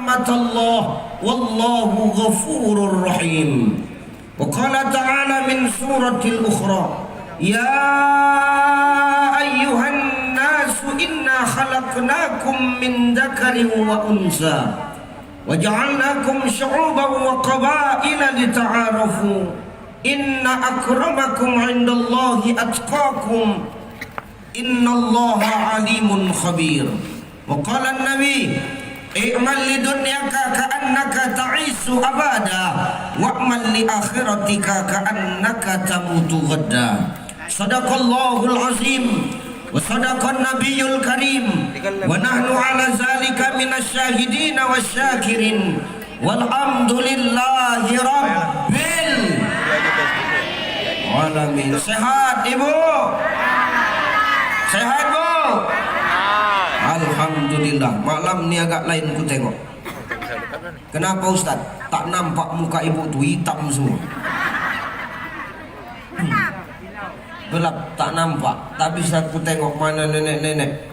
rahmatallah wallahu ghafurur rahim. Wa qala ta'ala min suratil ukhra, ya ayyuhan nasu inna khalaqnakum min dzakarin wa unsa wa ja'alnakum syu'uban wa qabaila lita'arafu inna akramakum 'indallahi atqakum innallaha alimun khabir. Wa qala an-nabi i'mal lidunyaka ka'annaka ta'isu abada wa'mal li akhiratika ka'annaka tamutu ghadda. Sadaqallahul azim wa sadaqan nabiyyul karim wa nahnu ala zalika minasyahidin wasyakirin walhamdulillahi rabbil alamin. Sehat ibu? Sehat bu? Alhamdulillah. Malam ni agak lain ku tengok. Kenapa Ustaz? Tak nampak muka ibu tu, hitam semua. Gelap, tak nampak. Tak bisa ku tengok mana nenek-nenek,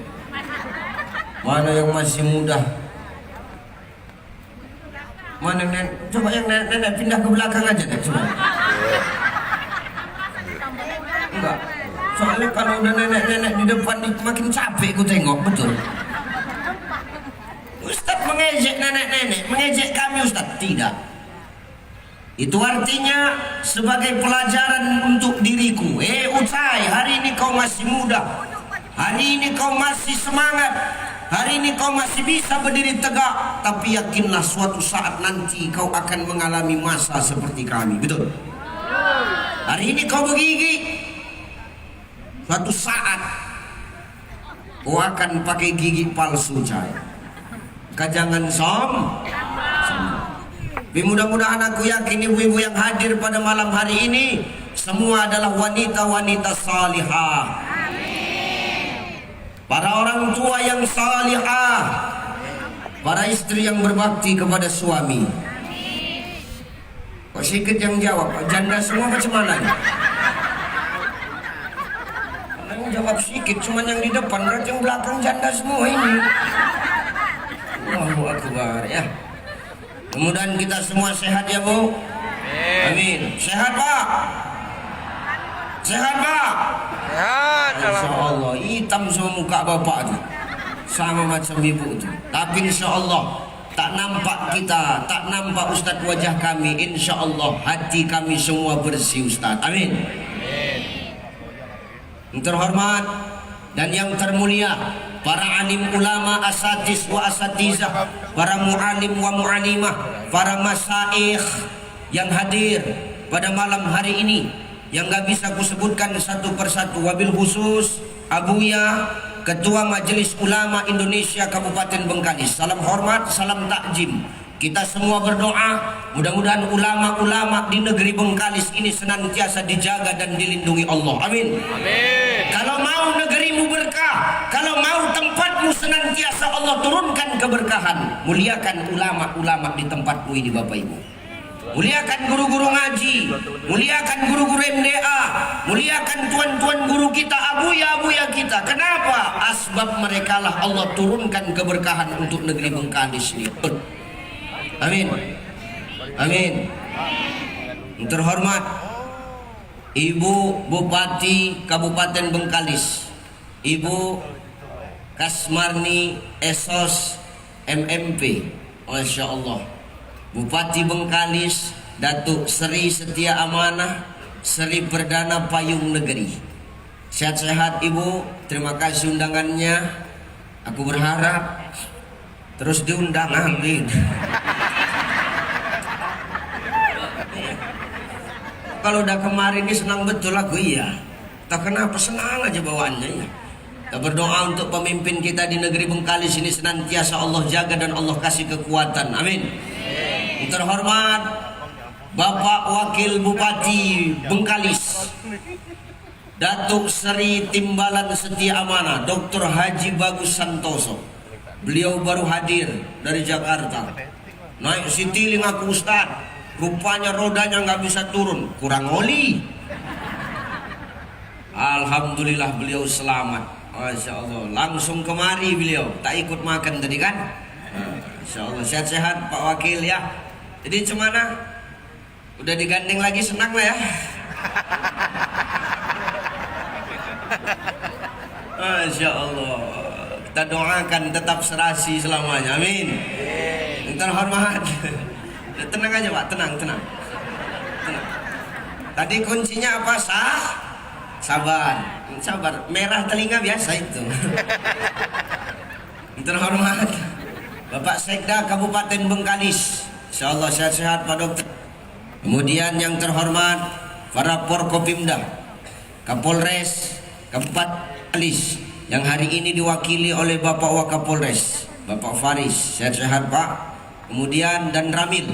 mana yang masih muda, mana nenek. Coba yang nenek pindah ke belakang aja deh, coba. Enggak. Soalnya kalau udah nenek-nenek di depan makin capek ku tengok, betul. Ustaz mengejek nenek-nenek, mengejek kami Ustaz? Tidak. Itu artinya sebagai pelajaran untuk diriku. Ucai, hari ini kau masih muda, hari ini kau masih semangat, hari ini kau masih bisa berdiri tegak. Tapi yakinlah suatu saat nanti kau akan mengalami masa seperti kami, betul? Hari ini kau bergigi, suatu saat kau akan pakai gigi palsu, Cai. Jangan Tapi mudah-mudahan aku yakin ibu-ibu yang hadir pada malam hari ini semua adalah wanita-wanita salihah. Para orang tua yang salihah, para istri yang berbakti kepada suami. Kok sikit yang jawab? Janda semua macam mana? Yang jawab sikit, cuman yang di depan, berarti yang belakang janda semua ini. Allahu Akbar ya. Mudah-mudahan kita semua sehat ya Bu. Amin. Sehat Pak? Sehat Pak? Sehat. Insya Allah. Hitam semua muka bapak tu, sama macam ibu tu. Tapi insya Allah tak nampak kita, tak nampak Ustaz wajah kami. Insya Allah hati kami semua bersih Ustaz. Amin. Yang terhormat dan yang termulia, para alim ulama, asatis wa asatizah, para mu'alim wa mu'alimah, para masaikh yang hadir pada malam hari ini, yang gak bisa kusebutkan satu persatu. Wabil khusus Abuya, Ketua Majelis Ulama Indonesia Kabupaten Bengkalis. Salam hormat, salam takjim. Kita semua berdoa mudah-mudahan ulama-ulama di negeri Bengkalis ini senantiasa dijaga dan dilindungi Allah. Amin. Amin. Kalau mau negerimu berkah, kalau mau tempatmu senantiasa Allah turunkan keberkahan, muliakan ulama-ulama di tempatmu ini Bapak Ibu. Muliakan guru-guru ngaji, muliakan guru-guru MDA, muliakan tuan-tuan guru kita, abuya-abuya kita. Kenapa? Asbab mereka lah Allah turunkan keberkahan untuk negeri Bengkalis ini. Amin. Amin. Terhormat Ibu Bupati Kabupaten Bengkalis, Ibu Kasmarni Esos MMP, Masya Allah. Bupati Bengkalis Datuk Seri Setia Amanah Seri Perdana Payung Negeri. Sehat-sehat Ibu. Terima kasih undangannya. Aku berharap terus diundang. Amin. Kalau udah kemarin ini senang betul aku, iya. Tak kenapa senang aja bawaannya ya. Kita berdoa untuk pemimpin kita di negeri Bengkalis ini senantiasa Allah jaga dan Allah kasih kekuatan. Amin. Terhormat Bapak Wakil Bupati Bengkalis Datuk Seri Timbalan Setia Amanah Dr. Haji Bagus Santoso. Beliau baru hadir dari Jakarta. Naik Citylink aku Ustaz, rupanya rodanya nggak bisa turun, kurang oli. Alhamdulillah beliau selamat. Masya Allah. Langsung kemari beliau, tak ikut makan tadi kan. Insyaallah sehat-sehat Pak Wakil ya. Jadi cemana? Udah digandeng lagi senang lah ya. Masya Allah. Kita doakan tetap serasi selamanya. Amin. Yang terhormat. Tenang aja Pak, tenang. Tadi kuncinya apa? Sabar. Merah telinga biasa itu. Yang terhormat Bapak Sekda Kabupaten Bengkalis. Insyaallah sehat-sehat Pak Dokter. Kemudian yang terhormat para Forkopimda, Kapolres Kabupaten Bengkalis yang hari ini diwakili oleh Bapak Wakapolres, Bapak Faris. Sehat-sehat Pak. Kemudian dan Ramil.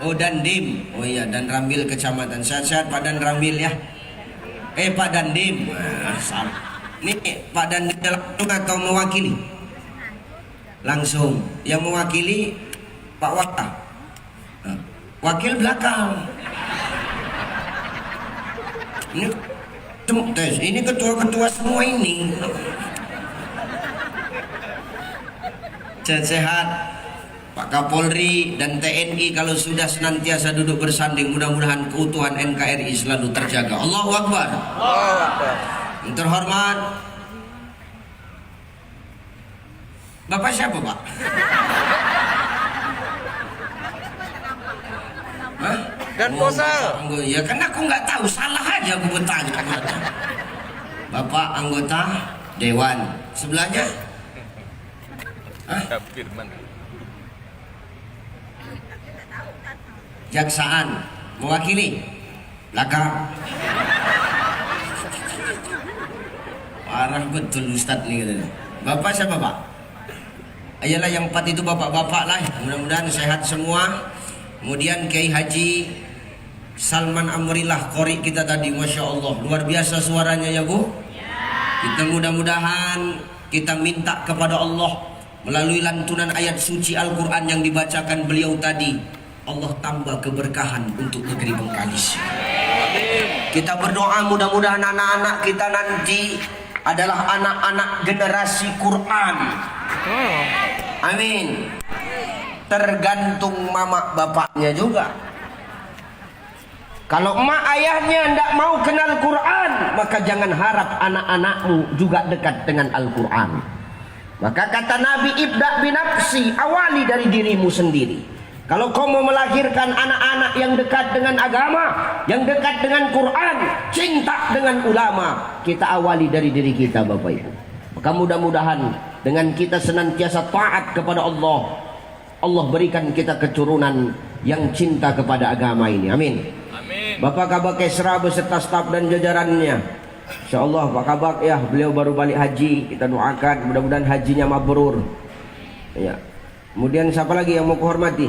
Oh Dandim. Oh iya, dan Ramil kecamatan. Sehat-sehat Pak Dan Ramil ya. Pak Dandim. Salah. Ini Pak Dandim langsung atau mewakili? Langsung. Yang mewakili Pak Waka. Wakil belakang. Ini ketua-ketua semua ini. Sehat-sehat Pak Kapolri dan TNI kalau sudah senantiasa duduk bersanding, mudah-mudahan keutuhan NKRI selalu terjaga. Allahu Akbar. Allahu Akbar. Yang terhormat Bapak siapa Pak? Dan Posal. Ya kan aku nggak tahu, salah aja aku bertanya. Bapak anggota Dewan. Sebelahnya? Firman. Jaksaan. Mewakili? Belakang. Parah betul Ustadz nih katanya. Bapak siapa Pak? Ayalah yang 4 itu bapak-bapak lah. Mudah-mudahan sehat semua. Kemudian Kiai Haji Salman Amrillah Qori kita tadi, Masya Allah, luar biasa suaranya ya Bu. Kita mudah-mudahan kita minta kepada Allah melalui lantunan ayat suci Al-Quran yang dibacakan beliau tadi, Allah tambah keberkahan untuk negeri Bengkalis. Kita berdoa mudah-mudahan anak-anak kita nanti adalah anak-anak generasi Quran. Amin. Tergantung mama bapaknya juga. Kalau emak ayahnya tidak mau kenal Quran, maka jangan harap anak-anakmu juga dekat dengan Al-Quran. Maka kata Nabi, ibda binafsi, awali dari dirimu sendiri. Kalau kau mau melahirkan anak-anak yang dekat dengan agama, yang dekat dengan Quran, cinta dengan ulama, kita awali dari diri kita Bapak Ibu. Maka mudah-mudahan dengan kita senantiasa taat kepada Allah, Allah berikan kita keturunan yang cinta kepada agama ini. Amin. Amin. Bapak Kabak Kesra beserta staf dan jajarannya, insyaallah Pak Kabak ya, beliau baru balik haji, kita doakan mudah-mudahan hajinya mabrur ya. Kemudian siapa lagi yang mau kuhormati?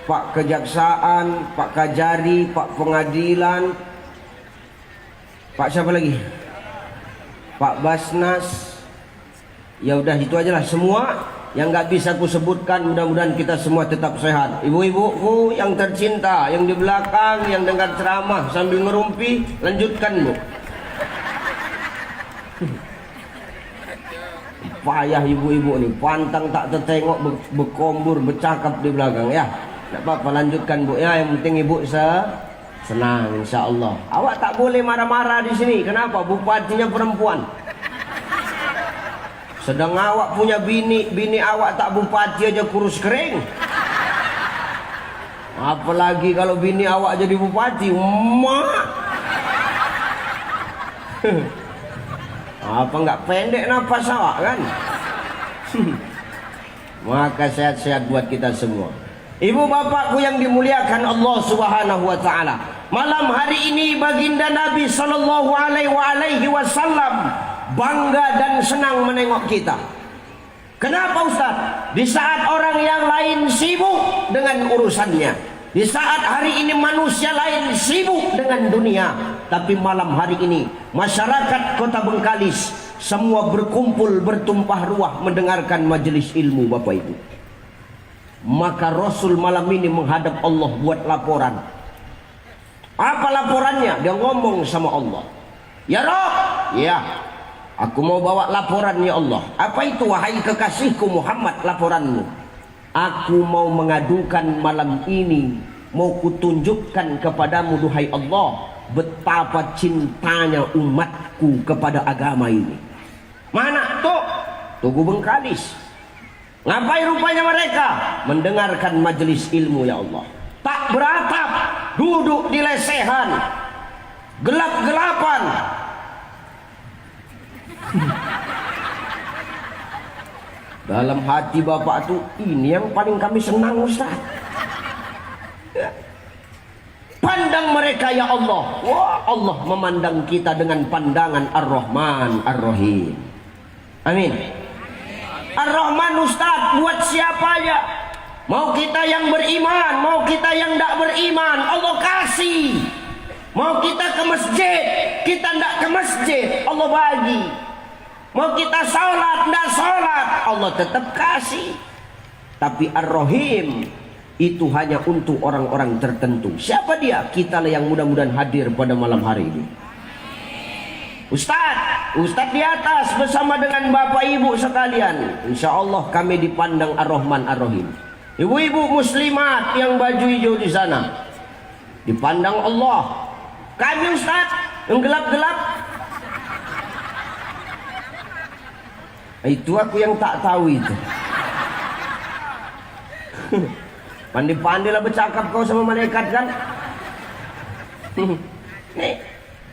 Pak Kejaksaan, Pak Kajari, Pak Pengadilan, Pak siapa lagi? Pak Basnas. Ya udah itu aja lah, semua yang nggak bisa aku sebutkan. Mudah-mudahan kita semua tetap sehat. Ibu-ibuku yang tercinta, yang di belakang, yang dengar ceramah sambil ngerumpi, lanjutkan Bu. Payah ibu-ibu nih, pantang tak tertengok, berkombur, bercakap di belakang ya. Tidak apa-apa, lanjutkan Bu ya. Yang penting ibu senang insya Allah. Awak tak boleh marah-marah di sini. Kenapa? Bupatinya perempuan. Sedang awak punya bini awak tak bupati aja kurus kering. Apalagi kalau bini awak jadi bupati, mak. Apa nggak pendek nafas awak kan? Maka sehat-sehat buat kita semua. Ibu bapakku yang dimuliakan Allah Subhanahu wa taala. Malam hari ini baginda Nabi sallallahu alaihi wasallam bangga dan senang menengok kita. Kenapa Ustaz? Di saat orang yang lain sibuk dengan urusannya, di saat hari ini manusia lain sibuk dengan dunia, tapi malam hari ini masyarakat Kota Bengkalis semua berkumpul bertumpah ruah mendengarkan majelis ilmu Bapak Ibu. Maka Rasul malam ini menghadap Allah buat laporan. Apa laporannya? Dia ngomong sama Allah. Ya Rob, ya, aku mau bawa laporan ya Allah. Apa itu wahai kekasihku Muhammad laporanmu? Aku mau mengadukan malam ini, mau kutunjukkan kepadamu duhai Allah, betapa cintanya umatku kepada agama ini. Mana tuh? Tugu Bengkalis. Ngapain rupanya mereka? Mendengarkan majelis ilmu ya Allah. Tak beratap, duduk di lesehan, gelap-gelapan. Dalam hati bapak tuh, ini yang paling kami senang Ustaz. Pandang mereka ya Allah. Wah, Allah memandang kita dengan pandangan Ar-Rahman Ar-Rahim. Amin. Ar-Rahman Ustaz buat siapa ya? Mau kita yang beriman, mau kita yang tidak beriman, Allah kasih. Mau kita ke masjid, kita tidak ke masjid, Allah bagi. Mau kita sholat, tidak sholat, Allah tetap kasih. Tapi Ar-Rahim itu hanya untuk orang-orang tertentu. Siapa dia? Kita yang mudah-mudahan hadir pada malam hari ini. Ustadz di atas bersama dengan bapak ibu sekalian, insya Allah kami dipandang Ar-Rahman Ar-Rahim. Ibu-ibu muslimat yang baju hijau di sana dipandang Allah. Kami Ustadz yang gelap-gelap, itu aku yang tak tahu itu. Pandai-pandai lah bercakap kau sama malaikat kan. Nih,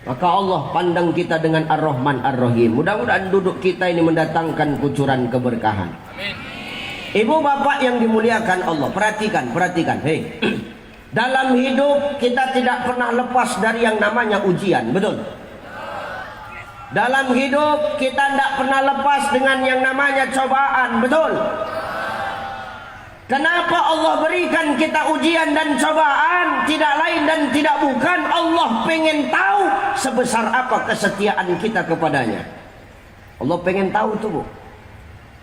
maka Allah pandang kita dengan Ar-Rahman Ar-Rahim. Mudah-mudahan duduk kita ini mendatangkan kucuran keberkahan. Amin. Ibu bapak yang dimuliakan Allah, perhatikan. Hei, dalam hidup kita tidak pernah lepas dari yang namanya ujian, betul? Dalam hidup kita tidak pernah lepas dengan yang namanya cobaan, betul? Kenapa Allah berikan kita ujian dan cobaan? Tidak lain dan tidak bukan, Allah pengen tahu sebesar apa kesetiaan kita kepadanya. Allah pengen tahu tuh, Bu.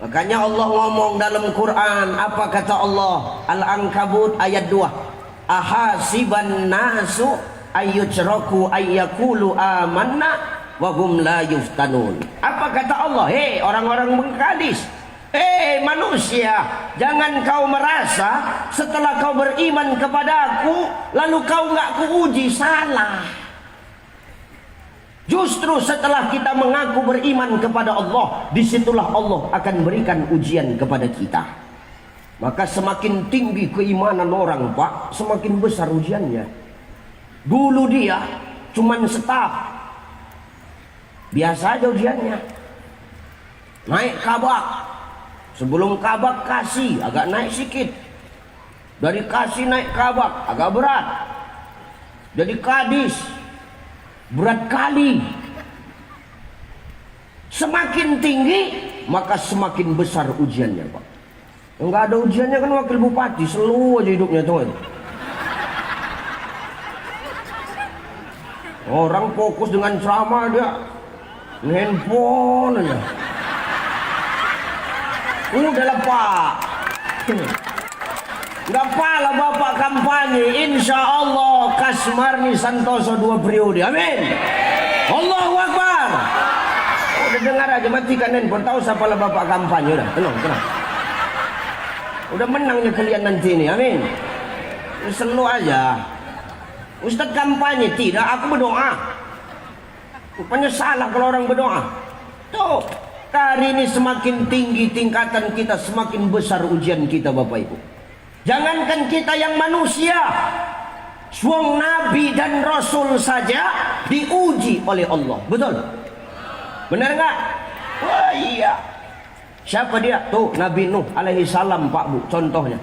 Makanya Allah ngomong dalam Quran, apa kata Allah? Al-Ankabut ayat 2. Ahasiban nasu ayyujraku ayyakulu amanna wa hum la yuftanun. Apa kata Allah? Hei orang-orang Bengkalis, hei manusia, jangan kau merasa setelah kau beriman kepadaku lalu kau nggak kuuji. Salah. Justru setelah kita mengaku beriman kepada Allah, disitulah Allah akan berikan ujian kepada kita. Maka semakin tinggi keimanan orang, Pak, semakin besar ujiannya. Dulu dia cuman staf, biasa aja ujiannya. Naik kabak, sebelum kabak kasih agak naik sedikit. Dari kasih naik kabak agak berat. Jadi kadis berat kali. Semakin tinggi maka semakin besar ujiannya, Pak. Enggak ada ujiannya kan wakil bupati, selalu aja hidupnya tuh. Orang fokus dengan ceramah dia handphone aja. Udahlah Pak, nggak pala bapak kampanye, insya Allah Kasmarni Santoso 2 periode, amin. Allahu Akbar. Udah dengar aja, matikan handphone, tahu siapa lah bapak kampanye. Udah tenang. Udah menangnya kalian nanti ini, amin. Selalu aja Ustadz kampanye, tidak, aku berdoa. Rupanya salah kalau orang berdoa. Tuh, hari ini semakin tinggi tingkatan kita, semakin besar ujian kita Bapak Ibu. Jangankan kita yang manusia, suang Nabi dan Rasul saja diuji oleh Allah. Betul? Benar nggak? Wah iya. Siapa dia? Tuh Nabi Nuh alaihi salam Pak Bu, contohnya.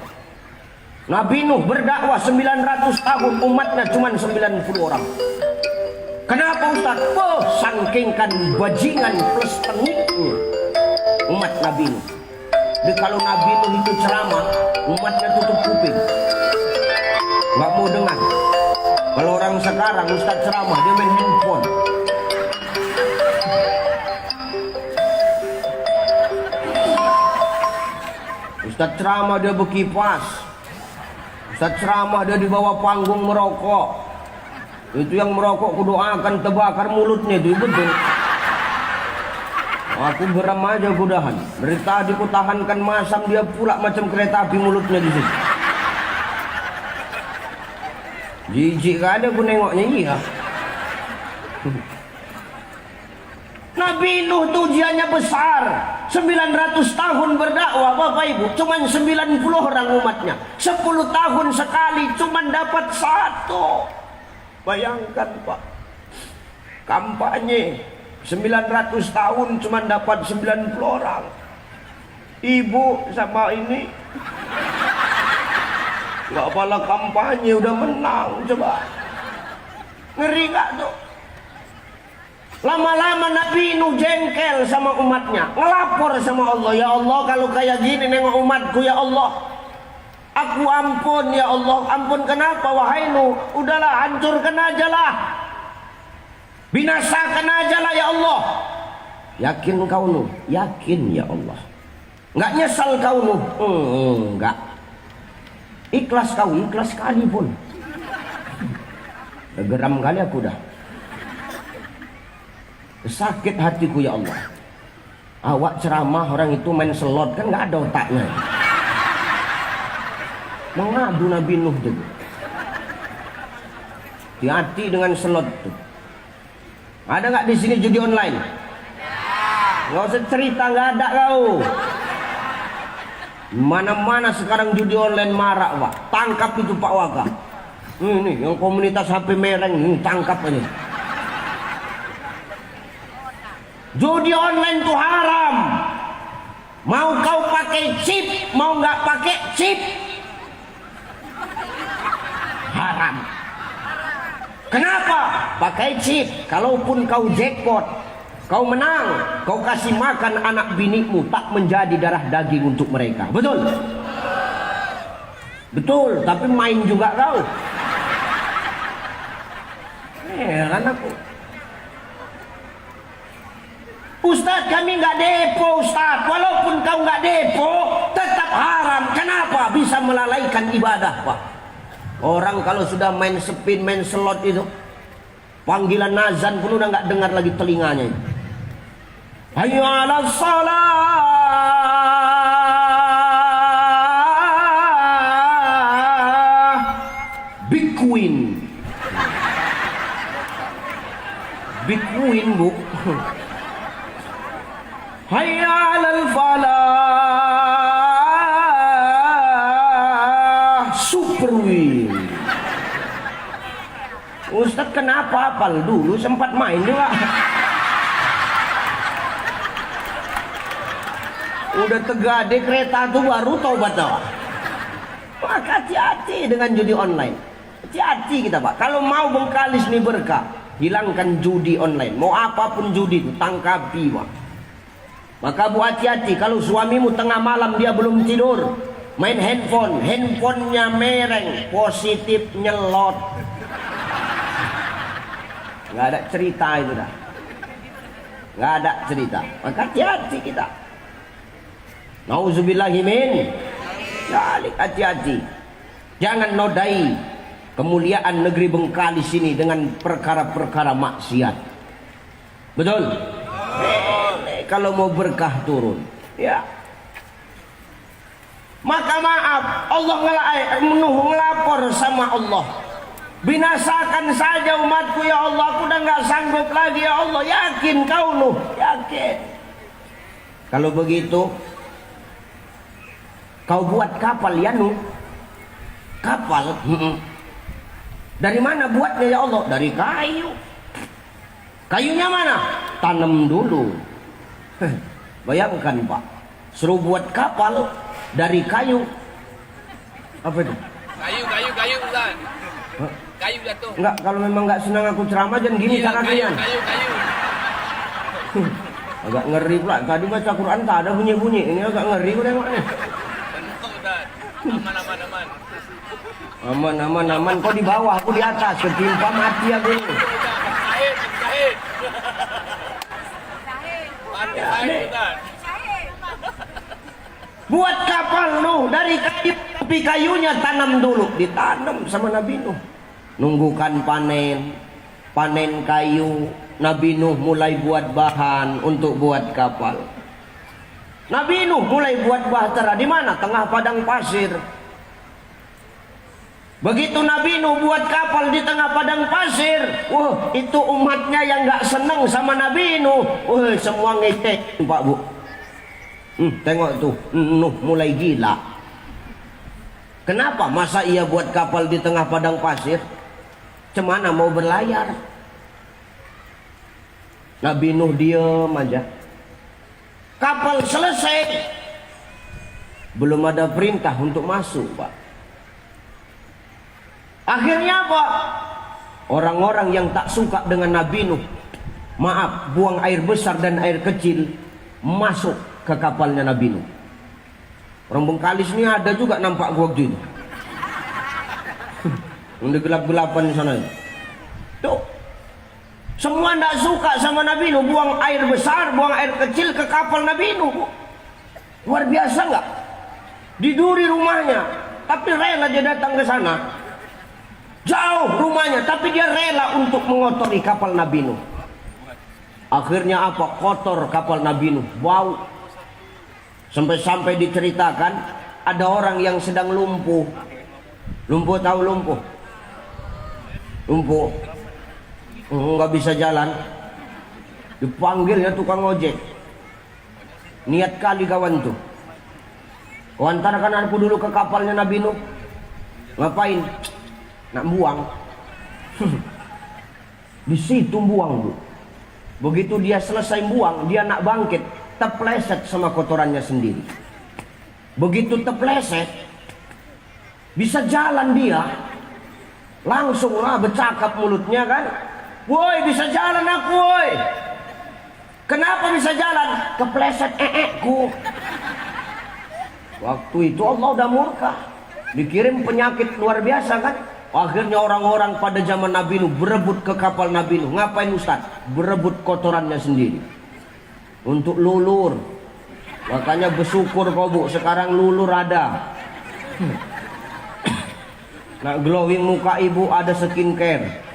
Nabi Nuh berdakwah 900 tahun, umatnya cuma 90 orang. Kenapa Ustaz? Oh, sangkingkan bajingan plus peniknya umat Nabi Nuh. Jadi kalau Nabi Nuh itu ceramah, umatnya tutup kuping, nggak mau dengar. Kalau orang sekarang Ustaz ceramah, dia main handphone. Ustaz ceramah dia berkipas. Ustaz ceramah dia di bawah panggung merokok. Itu yang merokok kudoakan terbakar mulutnya itu betul. Aku geram aja kudahan. Dari tadi ku tahankan masam, dia pula macam kereta api mulutnya di situ. Jijik kali aku nengoknya, iya. Nabi Nuh tuh ujiannya besar. 900 tahun berdakwah Bapak Ibu, cuman 90 orang umatnya. 10 tahun sekali cuman dapat 1. Bayangkan Pak, kampanye 900 tahun cuman dapat 90 orang. Ibu sama ini nggak apalah kampanye udah menang, coba. Ngeri gak tuh? Lama-lama Nabi Nuh jengkel sama umatnya, ngelapor sama Allah, ya Allah kalau kayak gini nengok umatku ya Allah, aku ampun ya Allah. Ampun kenapa wahai Nuh? Udahlah hancurkan aja lah, binasakan aja lah ya Allah. Yakin kau Nuh? Yakin ya Allah. Nggak nyesal kau Nuh? Enggak. Ikhlas kau? Ikhlas sekali pun. Geram kali aku dah. Sakit hatiku ya Allah. Awak ceramah orang itu main selot, kan nggak ada otaknya. Mengadu Nabi Nuh tuh. Hati-hati dengan selot tuh. Ada nggak di sini judi online? Nggak usah cerita, nggak ada kau. Mana-mana sekarang judi online marak Pak. Tangkap itu Pak Waka. Ini yang komunitas HP mereng ini, tangkap aja. Judi online itu haram. Mau kau pakai chip, mau nggak pakai chip, haram. Kenapa? Pakai chip. Kalaupun kau jackpot, kau menang, kau kasih makan anak binimu, tak menjadi darah daging untuk mereka. Betul? Betul, tapi main juga kau. Heran aku. Ustaz, kami nggak depo Ustaz. Walaupun kau nggak depo, tetap haram. Kenapa? Bisa melalaikan ibadah Pak. Orang kalau sudah main spin, main slot itu, panggilan azan pun udah nggak dengar lagi telinganya. Hayya 'alas shalah. Big Queen. Big Queen Bu. Hayya 'alal falah. Super Win. Ustaz kenapa hafal? Dulu sempat main juga. Udah tegade kereta tuh baru taubat tau. Maka hati-hati dengan judi online. Hati-hati kita Pak. Kalau mau Bengkalis nih berkah, hilangkan judi online. Mau apapun judi itu tangkapi Pak. Maka Bu hati-hati kalau suamimu tengah malam dia belum tidur, main handphone, handphonenya mereng, positif nyelot. Nggak ada cerita itu dah. Nggak ada cerita. Maka hati-hati kita. Nauzubillahimin. Balik hati-hati. Jangan nodai kemuliaan negeri Bengkalis ini dengan perkara-perkara maksiat. Betul? Kalau mau berkah turun, ya. Maka maaf, Allah ngelapor sama Allah. Binasakan saja umatku ya Allah, aku udah nggak sanggup lagi ya Allah. Yakin kau Nuh? Yakin. Kalau begitu, kau buat kapal ya Nuh? Kapal? Dari mana buatnya ya Allah? Dari kayu. Kayunya mana? Tanam dulu. Bayangkan Pak, suruh buat kapal dari kayu. Apa itu? Kayu Ustaz. Kayu jatuh. Enggak, kalau memang enggak senang aku ceramah jangan gini cara kalian. Kayu. Agak ngeri pula. Tadi baca Quran tak ada bunyi-bunyi. Ini agak ngeri aku tengoknya. Aman. Kau di bawah, aku di atas. Ketimpa mati aku ini. Buat kapal Nuh dari kayu, tapi kayunya tanam dulu. Ditanam sama Nabi Nuh. Nunggukan panen. panen kayu, Nabi Nuh mulai buat bahan untuk buat kapal. Nabi Nuh mulai buat bahtera di mana? Tengah padang pasir. Begitu Nabi Nuh buat kapal di tengah padang pasir, itu umatnya yang nggak seneng sama Nabi Nuh, semua ngetek, Pak Bu. Tengok tuh, Nuh mulai gila. Kenapa? Masa ia buat kapal di tengah padang pasir? Cemana mau berlayar? Nabi Nuh diem aja. Kapal selesai, belum ada perintah untuk masuk, Pak. Akhirnya apa? Orang-orang yang tak suka dengan Nabi Nuh, maaf, buang air besar dan air kecil masuk ke kapalnya Nabi Nuh. Orang Bengkalis ini ada juga nampak gua gitu. Yang gelap-gelapan di sana. Tuh. Semua tidak suka sama Nabi Nuh, buang air besar, buang air kecil ke kapal Nabi Nuh. Luar biasa nggak? Diduri rumahnya, tapi rela dia datang ke sana. Jauh rumahnya, tapi dia rela untuk mengotori kapal Nabi Nuh. Akhirnya apa? Kotor kapal Nabi Nuh, bau. Sampai-sampai diceritakan ada orang yang sedang lumpuh. Lumpuh, tahu lumpuh? Lumpuh. Nggak bisa jalan, dipanggilnya tukang ojek. Niat kali kawan tuh, kau antarkan aku dulu ke kapalnya Nabi Nuh. Ngapain? Nak buang. Di situ buang, Bu. Begitu dia selesai buang, dia nak bangkit, terpleset sama kotorannya sendiri. Begitu terpleset, bisa jalan dia, langsung lah bercakap mulutnya kan. Woi, bisa jalan aku, woi. Kenapa bisa jalan? Kepleset ku. Waktu itu Allah udah murka, dikirim penyakit luar biasa kan. Akhirnya orang-orang pada zaman Nabi Nuh berebut ke kapal Nabi Nuh. Ngapain Ustaz? Berebut kotorannya sendiri untuk lulur. Makanya bersyukur kau Bu, sekarang lulur ada. Nah, glowing muka ibu ada skincare.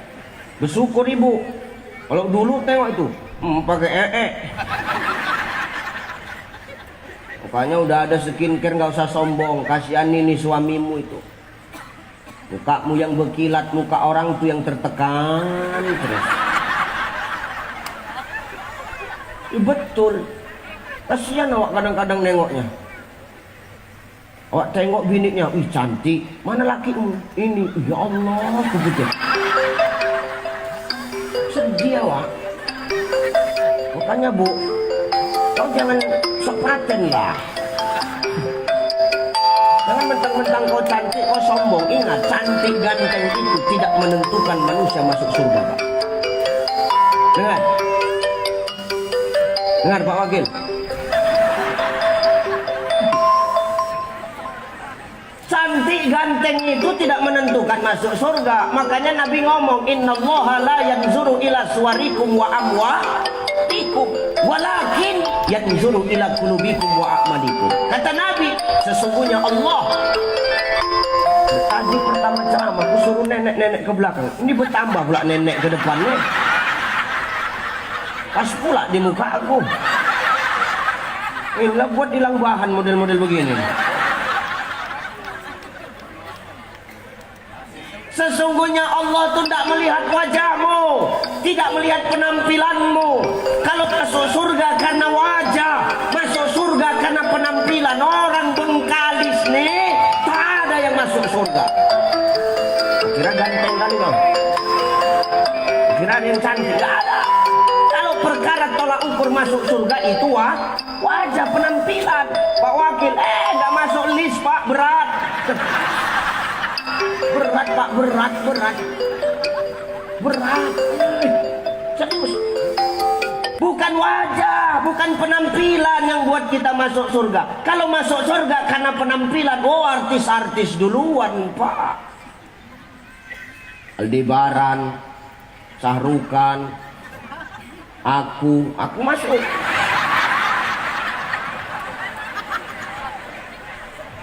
Bersyukur ibu. Kalau dulu tengok itu, pakai Makanya udah ada skincare, nggak usah sombong. Kasihan ini suamimu itu. Mukamu yang berkilat, muka orang tuh yang tertekan terus. Betul. Kasihan awak kadang-kadang nengoknya. Awak tengok bininya, ih cantik. Mana lakimu? Ini, ya Allah, kebetulan. Sedih awak. Makanya Bu, kau jangan sok paten lah. Jangan mentang-mentang kau cantik, kau sombong. Ingat, cantik ganteng itu tidak menentukan manusia masuk surga, Pak. Dengar. Dengar Pak Wakil. Cantik ganteng itu tidak menentukan masuk surga. Makanya Nabi ngomong, innallaha la yanzuru ila suwarikum wa amwatikum, walakin yanzuru ila qulubikum wa a'malikum. Kata Nabi, sesungguhnya Allah. Tadi pertama ceramah aku suruh nenek-nenek ke belakang. Ini bertambah pula nenek ke depannya. Pas pula di muka aku. Inilah buat hilang bahan model-model begini. Sesungguhnya Allah itu tidak melihat wajahmu, tidak melihat penampilanmu. Kalau masuk surga karena wajah, masuk surga karena penampilan. Orang Bengkalis nih tak ada yang masuk surga. Kira ganteng kali kau, kira ada yang cantik, gak ada. Kalau perkara tolak ukur masuk surga itu wajah, penampilan. Pak Wakil, gak masuk list Pak, berat. Berat Pak, berat. Serius. Bukan wajah, bukan penampilan yang buat kita masuk surga. Kalau masuk surga karena penampilan, artis-artis duluan Pak. Aldebaran, Sahrukan, aku masuk.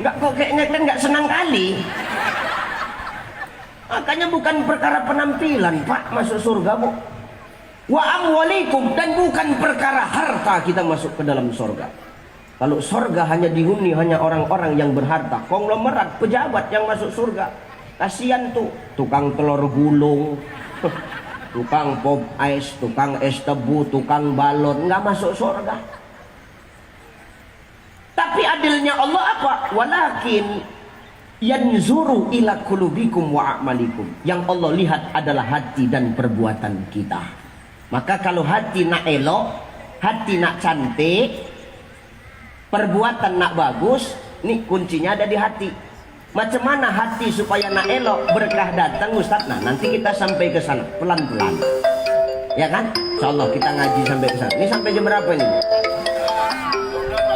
Enggak kok kayaknya kalian enggak senang kali. Makanya bukan perkara penampilan Pak masuk surga Bu. Wa amwalikum, dan bukan perkara harta kita masuk ke dalam surga. Kalau surga hanya dihuni hanya orang-orang yang berharta, konglomerat, pejabat yang masuk surga. Kasihan tuh tukang telur gulung, tukang pop ice, tukang es tebu, tukang balon, nggak masuk surga. Tapi adilnya Allah apa? Walakin yanzuru ila qulubikum wa a'malikum. Yang Allah lihat adalah hati dan perbuatan kita. Maka kalau hati nak elok, hati nak cantik, perbuatan nak bagus, nih kuncinya ada di hati. Macam mana hati supaya nak elok, berkah datang Ustaz? Nah, nanti kita sampai ke sana pelan-pelan. Ya kan? Insyaallah kita ngaji sampai ke sana. Ini sampai jam berapa ini?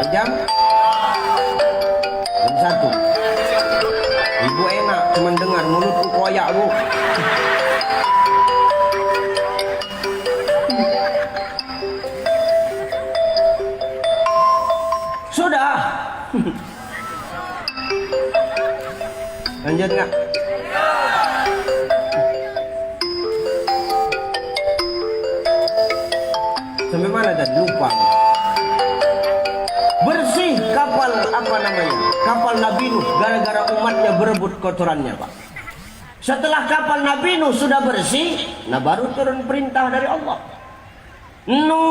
Jam 1. Ibu enak cuman dengar mulutku koyak Bu. Sudah. Lanjut nggak? Sampai mana tadi? Lupa. Bersih kapal apa namanya? Kapal Nabi Nuh gara-gara umatnya berebut kotorannya Pak. Setelah kapal Nabi Nuh sudah bersih, nah baru turun perintah dari Allah. Nuh,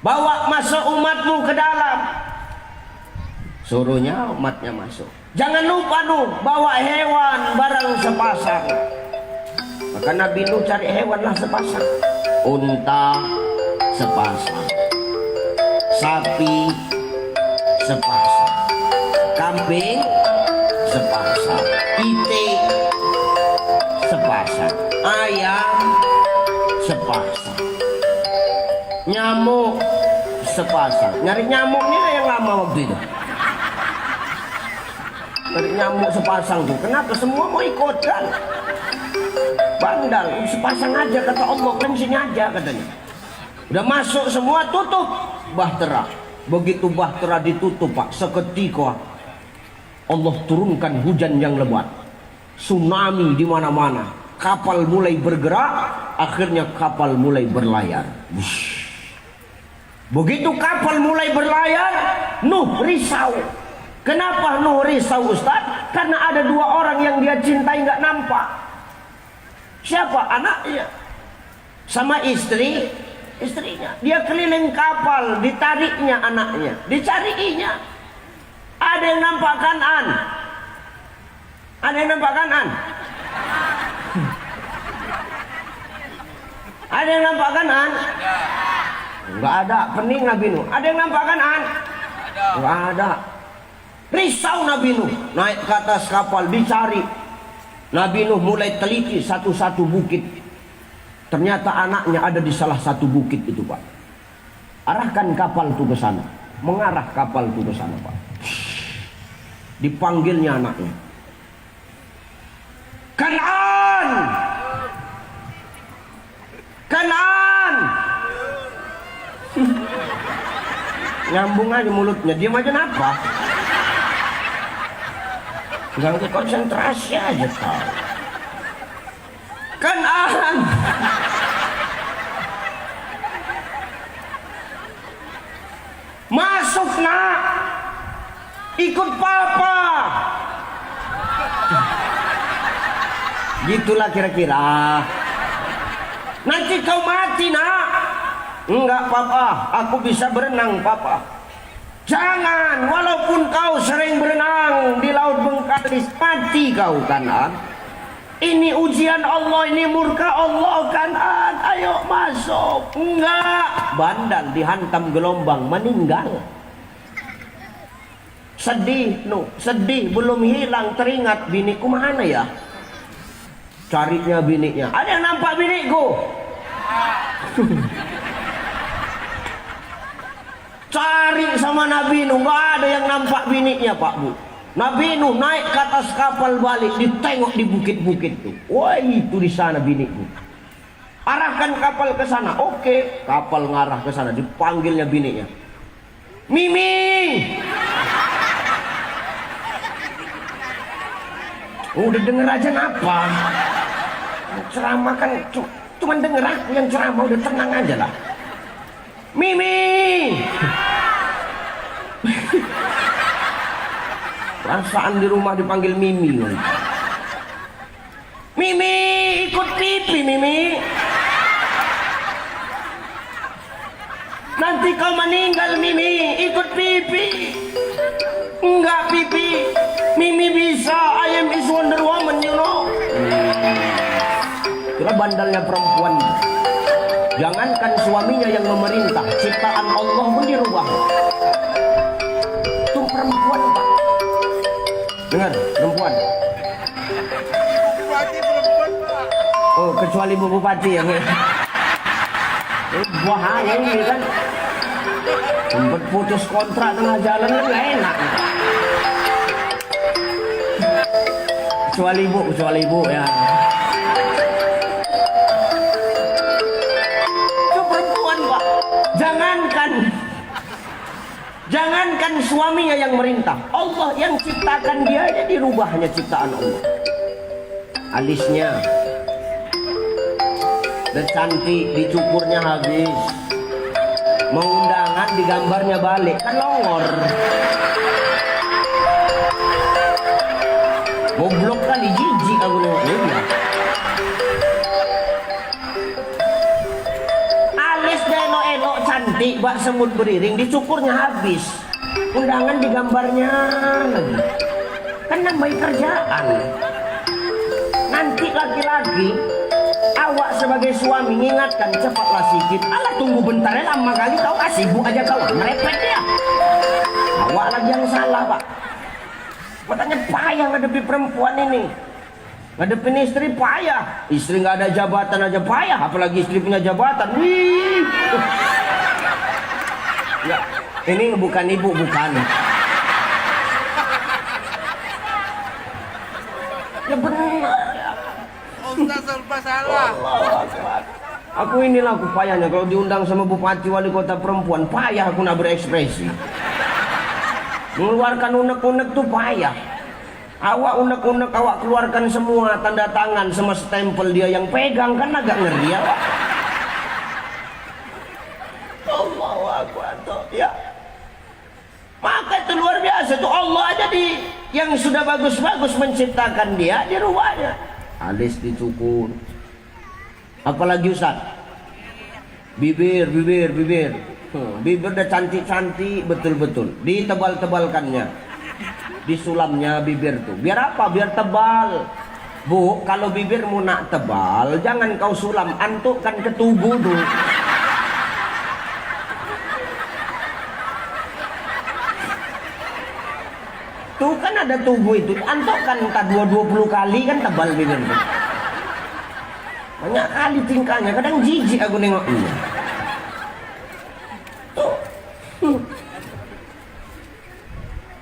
bawa masuk umatmu ke dalam. Suruhnya umatnya masuk. Jangan lupa Nuh, bawa hewan barang sepasang. Maka Nabi Nuh cari hewanlah sepasang. Unta sepasang, sapi sepasang, kambing sepasang, itik sepasang, ayam sepasang, nyamuk sepasang. Nyari nyamuknya yang lama waktu itu. Nyari nyamuk sepasang tuh. Kenapa semua mau ikut kan? Bandal, sepasang aja kata Allah, kan sini aja katanya. Udah masuk semua, tutup bahtera. Begitu bahtera ditutup Pak, seketika Allah turunkan hujan yang lebat, tsunami di mana-mana. Kapal mulai bergerak, akhirnya kapal mulai berlayar. Begitu kapal mulai berlayar, Nuh risau. Kenapa Nuh risau Ustaz? Karena ada 2 orang yang dia cintai nggak nampak. Siapa? Anaknya sama istrinya. Dia keliling kapal, ditariknya anaknya, dicariinya. Ada yang nampak Kanan? Ada yang nampak Kanan? Ada yang nampak Kanan? Enggak ada. Pening Nabi Nuh. Ada yang nampak Kanan? Enggak ada. Risau Nabi Nuh, naik ke atas kapal dicari. Nabi Nuh mulai teliti satu-satu bukit. Ternyata anaknya ada di salah satu bukit itu Pak. Arahkan kapal itu ke sana. Mengarah kapal itu ke sana Pak. Dipanggilnya anaknya. Kanan! Kanan! Nyambung aja mulutnya. Diam aja kenapa? Ganggu konsentrasi aja kau. Kanan! Masuk nak! Ikut papa! Gitulah kira-kira. Nanti kau mati nak! Enggak papa, aku bisa berenang papa. Jangan, walaupun kau sering berenang di laut Bengkalis, mati kau Kanan. Ini ujian Allah, ini murka Allah Kanan. Ayo masuk. Enggak, bandal dihantam gelombang, meninggal. Sedih, Nuh, sedih, belum hilang, teringat biniku mana ya? Carinya bininya. Ada yang nampak biniku? Cari sama Nabi Nuh, nggak ada yang nampak bininya Pak Bu. Nabi Nuh naik ke atas kapal balik, ditengok di bukit-bukit tuh. Wah itu di sana biniku. Arahkan kapal ke sana. Oke, kapal ngarah ke sana. Dipanggilnya bininya. Mimi, Udah denger aja apa? Ceramah kan cuman denger aku yang ceramah, udah tenang aja lah. Mimi. Perasaan di rumah dipanggil Mimi. Mimi, ikut pipi Mimi. Nanti kau meninggal Mimi, ikut pipi. Enggak pipi, Mimi bisa. I am is Wonder Woman, you know. Itulah bandalnya perempuan. Jangankan suaminya yang memerintah, ciptaan Allah pun dirubah. Itu perempuan, Pak. Dengar, perempuan. Bupati perempuan, Pak. Oh, kecuali Bu Bupati ya. Bahaya ini kan. Sempat putus kontrak tengah jalan kan gak enak. Kecuali ibu ya. Itu perempuan, Pak. Jangankan suaminya yang merintah, Allah yang ciptakan dia aja dirubahnya ciptaan Allah. Alisnya udah cantik, dicukurnya habis. Mau undangan digambarnya balik, kan longor. Goblok kali, jijik aku nengoknya. Alisnya elok-elok cantik, bak semut beriring, dicukurnya habis. Undangan digambarnya lagi. Kan nambahin kerjaan. Nanti laki-laki awak sebagai suami mengingatkan, cepatlah sikit. Alah tunggu bentar ya, lama kali kau sibuk aja kau. Merepet ya. Awak lagi yang salah, Pak. Makanya payah ngadepi perempuan ini. Ngadepin istri payah. Istri nggak ada jabatan aja payah, apalagi istri punya jabatan. Wih. Ya, ini bukan ibu, bukan. Ya benar. Ustaz serba salah. Aku inilah aku payahnya kalau diundang sama bupati wali kota perempuan, payah aku nak berekspresi. Mengeluarkan unek-unek tuh payah. Awak unek-unek awak keluarkan semua tanda tangan sama stempel dia yang pegang, kan agak ngeri ya. Allahu Akbar ya. Maka itu luar biasa tuh, Allah aja yang sudah bagus-bagus menciptakan dia dirubahnya. Alis dicukur. Apalagi Ustaz? Bibir. Bibir udah cantik-cantik betul-betul. Ditebal-tebalkannya. Disulamnya bibir tuh. Biar apa? Biar tebal. Bu, kalau bibirmu nak tebal, jangan kau sulam, antukkan ke tubuh tuh. Tuh kan ada tubuh itu, antukkan entah 20 kali kan tebal bibir tuh. Banyak kali tingkahnya, kadang jijik aku nengoknya. Tuh.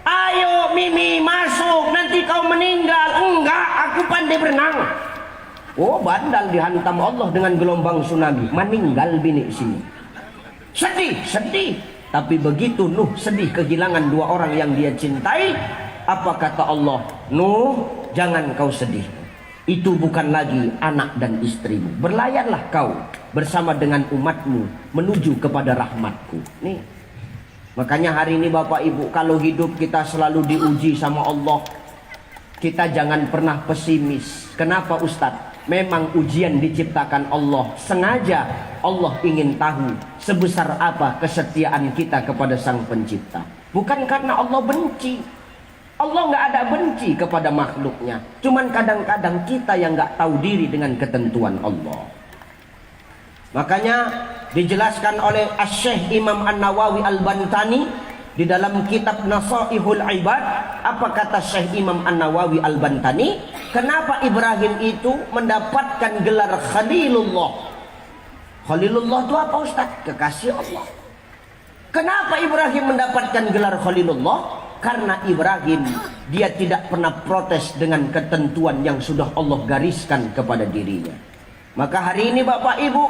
Ayo Mimi masuk, nanti kau meninggal. Enggak, aku pandai berenang. Oh, bandal dihantam Allah dengan gelombang tsunami. Meninggal bini sini. Sedih. Tapi begitu Nuh sedih kehilangan 2 orang yang dia cintai, apa kata Allah? Nuh, jangan kau sedih. Itu bukan lagi anak dan istrimu. Berlayarlah kau bersama dengan umatmu menuju kepada rahmatku. Nih. Makanya hari ini Bapak Ibu, kalau hidup kita selalu diuji sama Allah, kita jangan pernah pesimis. Kenapa Ustadz? Memang ujian diciptakan Allah. Sengaja Allah ingin tahu sebesar apa kesetiaan kita kepada Sang Pencipta. Bukan karena Allah benci. Allah nggak ada benci kepada makhluknya. Cuman kadang-kadang kita yang nggak tahu diri dengan ketentuan Allah. Makanya dijelaskan oleh Asy-Syaikh Imam An-Nawawi Al-Bantani di dalam kitab Nasaihul Ibad. Apa kata Syekh Imam An-Nawawi Al-Bantani? Kenapa Ibrahim itu mendapatkan gelar Khalilullah? Khalilullah itu apa Ustaz? Kekasih Allah. Kenapa Ibrahim mendapatkan gelar Khalilullah? Karena Ibrahim dia tidak pernah protes dengan ketentuan yang sudah Allah gariskan kepada dirinya. Maka hari ini Bapak Ibu,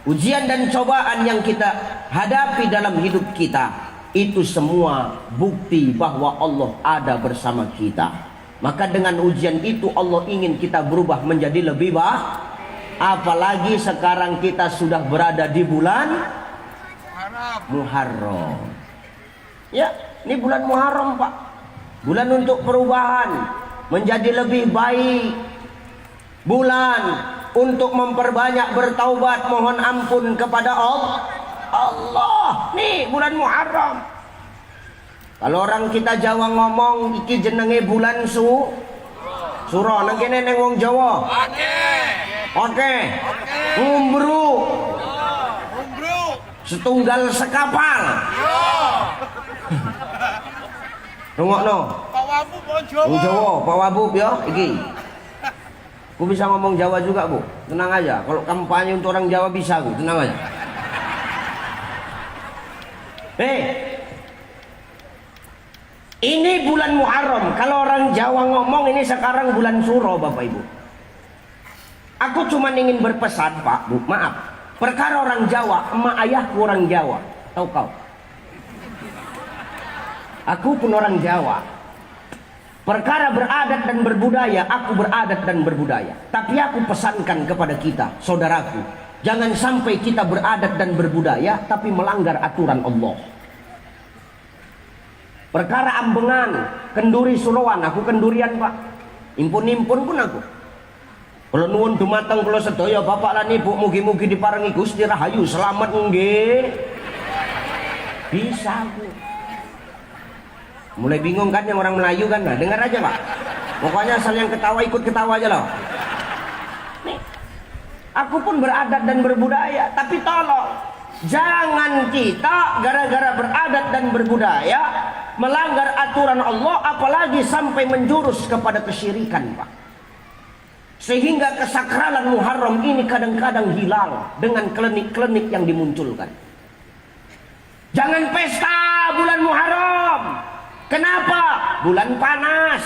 ujian dan cobaan yang kita hadapi dalam hidup kita, itu semua bukti bahwa Allah ada bersama kita. Maka dengan ujian itu Allah ingin kita berubah menjadi lebih baik. Apalagi sekarang kita sudah berada di bulan Muharram. Ya, ini bulan Muharram, Pak. Bulan untuk perubahan menjadi lebih baik. Bulan untuk memperbanyak bertaubat, mohon ampun kepada Allah. Nih bulan Muharram. Kalau orang kita Jawa ngomong iki jenenge bulan Suro. Nang kene neng wong Jawa. Oke. Umbru. Setunggal sekapal. Rungokno. Pak Wabu wong Wong Jawa. Jawa, Pak Wabub ya iki. Aku bisa ngomong Jawa juga, Bu. Tenang aja. Kalau kampanye untuk orang Jawa bisa, Bu. Tenang aja. Ini bulan Muharram. Kalau orang Jawa ngomong ini sekarang bulan Suro, Bapak Ibu. Aku cuma ingin berpesan, Pak, Bu. Maaf. Perkara orang Jawa, emak ayahku orang Jawa. Tahu kau? Aku pun orang Jawa. Perkara beradat dan berbudaya, aku beradat dan berbudaya. Tapi aku pesankan kepada kita, saudaraku, jangan sampai kita beradat dan berbudaya tapi melanggar aturan Allah. Perkara ambengan, kenduri suruhan, aku kendurian, Pak. Impun-impun pun aku. Kalau nuwun dumateng kula sedaya bapak lan ibu, mugi-mugi diparingi Gusti rahayu selamat nggih. Bisa, Bu. Mulai bingung kan yang orang Melayu kan? Nah, dengar aja, Pak. Pokoknya asal yang ketawa ikut ketawa aja loh. Nih, aku pun beradat dan berbudaya, tapi tolong jangan kita gara-gara beradat dan berbudaya melanggar aturan Allah, apalagi sampai menjurus kepada kesyirikan, Pak. Sehingga kesakralan Muharram ini kadang-kadang hilang dengan klinik-klinik yang dimunculkan. Jangan pesta bulan Muharram. Kenapa? Bulan panas.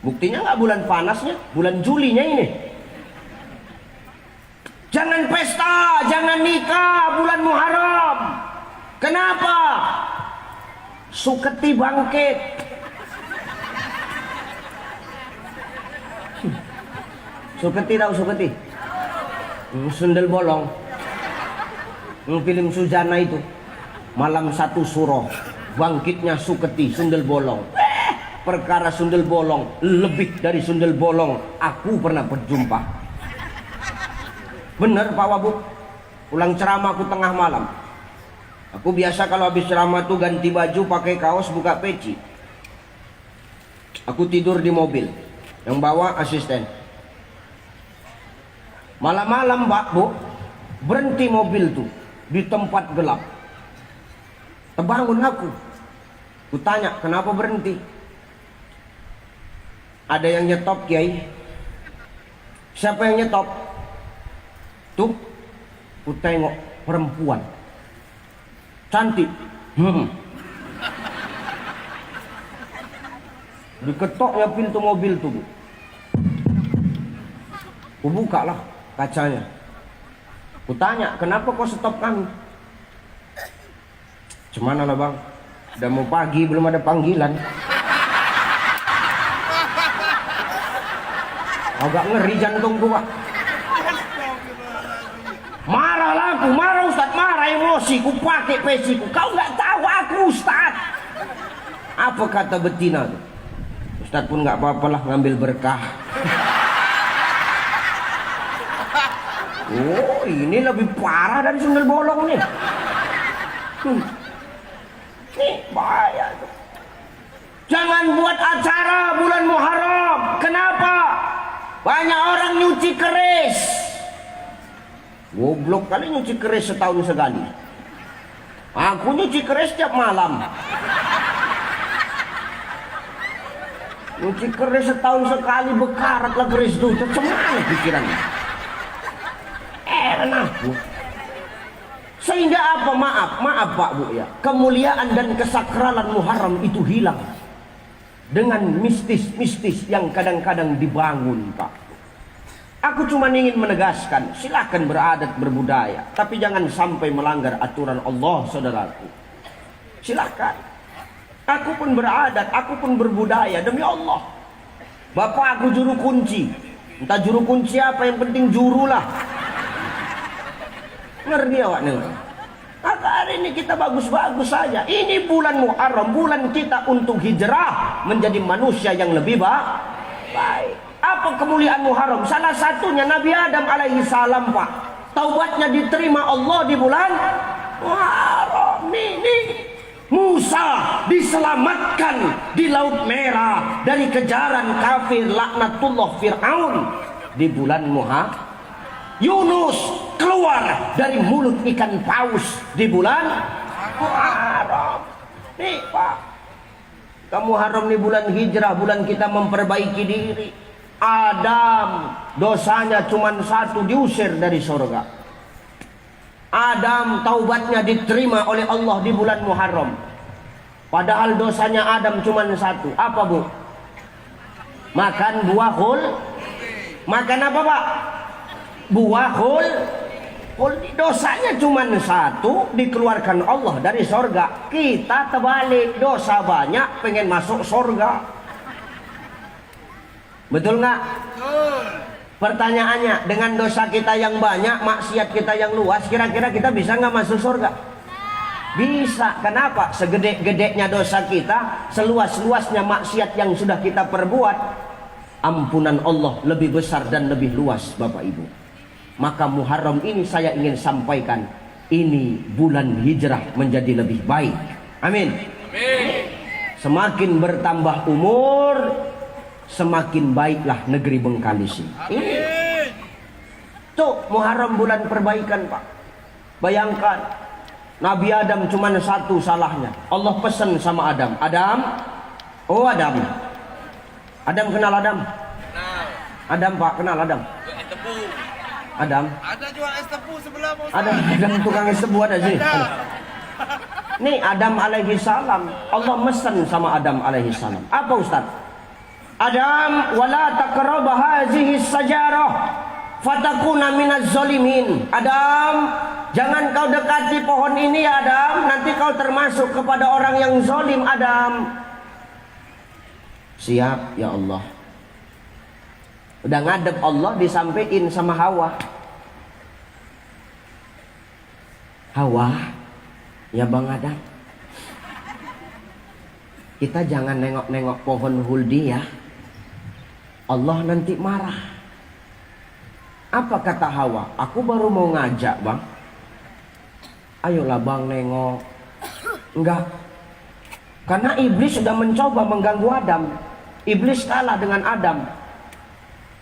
Buktinya nggak bulan panasnya, bulan Julinya ini. Jangan pesta, jangan nikah bulan Muharram. Kenapa? Suketi bangkit. Suketi tahu Suketi? Sundel bolong. Film Suzana itu. Malam satu suro. Bangkitnya Suketi, sundel bolong. Perkara sundel bolong, lebih dari sundel bolong aku pernah berjumpa. Bener Pak Wabu. Pulang ceramah aku tengah malam. Aku biasa kalau habis ceramah tuh ganti baju, pakai kaos, buka peci. Aku tidur di mobil. Yang bawa asisten. Malam-malam, Mbak, Bu, berhenti mobil tuh di tempat gelap. Terbangun aku. Kutanya, kenapa berhenti? Ada yang nyetop, Kiai. Siapa yang nyetop? Tuh, ku tengok perempuan. Cantik. Diketoknya pintu mobil tuh, Bu. Ku buka lah kacanya. Ku tanya, kenapa kau stop kami? Cemana lah bang, udah mau pagi belum ada panggilan. Agak ngeri jantungku, Pak. Marah lah aku, marah Ustaz, marah emosi, ku pakai peciku. Kau nggak tahu aku Ustaz. Apa kata betina tuh? Ustaz pun nggak apa-apalah, ngambil berkah. Oh, ini lebih parah dari sundel bolong nih. Nih, bahaya tuh. Jangan buat acara bulan Muharram. Kenapa? Banyak orang nyuci keris. Goblok kali nyuci keris setahun sekali. Aku nyuci keris tiap malam. Nyuci keris setahun sekali, bekarat lah keris tuh. Cemana pikirannya? Aku. Sehingga apa? Maaf Pak Bu ya. Kemuliaan dan kesakralan Muharram itu hilang dengan mistis-mistis yang kadang-kadang dibangun, Pak. Aku cuma ingin menegaskan, silakan beradat berbudaya, tapi jangan sampai melanggar aturan Allah, saudaraku. Silakan. Aku pun beradat, aku pun berbudaya, demi Allah. Bapak aku juru kunci. Entah juru kunci apa, yang penting juru lah. Ngerti awak nih? Maka hari ini kita bagus-bagus saja. Ini bulan Muharram, bulan kita untuk hijrah menjadi manusia yang lebih baik. Apa kemuliaan Muharram? Salah satunya Nabi Adam alaihi salam, Pak. Taubatnya diterima Allah di bulan Muharram. Nih. Musa diselamatkan di Laut Merah dari kejaran kafir laknatullah Fir'aun di bulan Muharram. Yunus keluar dari mulut ikan paus di bulan Muharram. Nih Pak, kamu Muharram di bulan hijrah, bulan kita memperbaiki diri. Adam dosanya cuma satu, diusir dari surga. Adam taubatnya diterima oleh Allah di bulan Muharram. Padahal dosanya Adam cuma satu. Apa bu? Makan buah hul. Makan apa pak? Buah hul. Dosanya cuma satu, dikeluarkan Allah dari sorga. Kita terbalik, dosa banyak pengen masuk sorga. Betul nggak? Betul. Pertanyaannya, dengan dosa kita yang banyak, maksiat kita yang luas, kira-kira kita bisa nggak masuk surga? Bisa. Kenapa? Segede-gedenya dosa kita, seluas-luasnya maksiat yang sudah kita perbuat, ampunan Allah lebih besar dan lebih luas, Bapak Ibu. Maka Muharram ini saya ingin sampaikan, ini bulan hijrah menjadi lebih baik. Amin. Semakin bertambah umur, semakin baiklah negeri Bengkalis ini. Tuh Muharram bulan perbaikan Pak. Bayangkan Nabi Adam cuma satu salahnya. Allah pesan sama Adam. Oh Adam. Adam kenal Adam? Kenal. Adam Pak, kenal Adam? Es tebu. Adam? Ada jual es tebu sebelah Pak Ustaz. Adam tukang es tebu ada sih. Ada. Nih Adam alaihi salam. Allah mesen sama Adam alaihi salam. Apa Ustaz? Adam, wala taqrab hadhihi sajarah fatakuna minaz zalimin. Adam, jangan kau dekati pohon ini ya Adam, nanti kau termasuk kepada orang yang zalim Adam. Siap ya Allah. Udah ngadep Allah, disampaikan sama Hawa. Hawa, ya Bang Adam, kita jangan nengok-nengok pohon huldi ya. Allah nanti marah. Apa kata Hawa? Aku baru mau ngajak bang. Ayolah bang nengok. Enggak. Karena iblis sudah mencoba mengganggu Adam. Iblis kalah dengan Adam.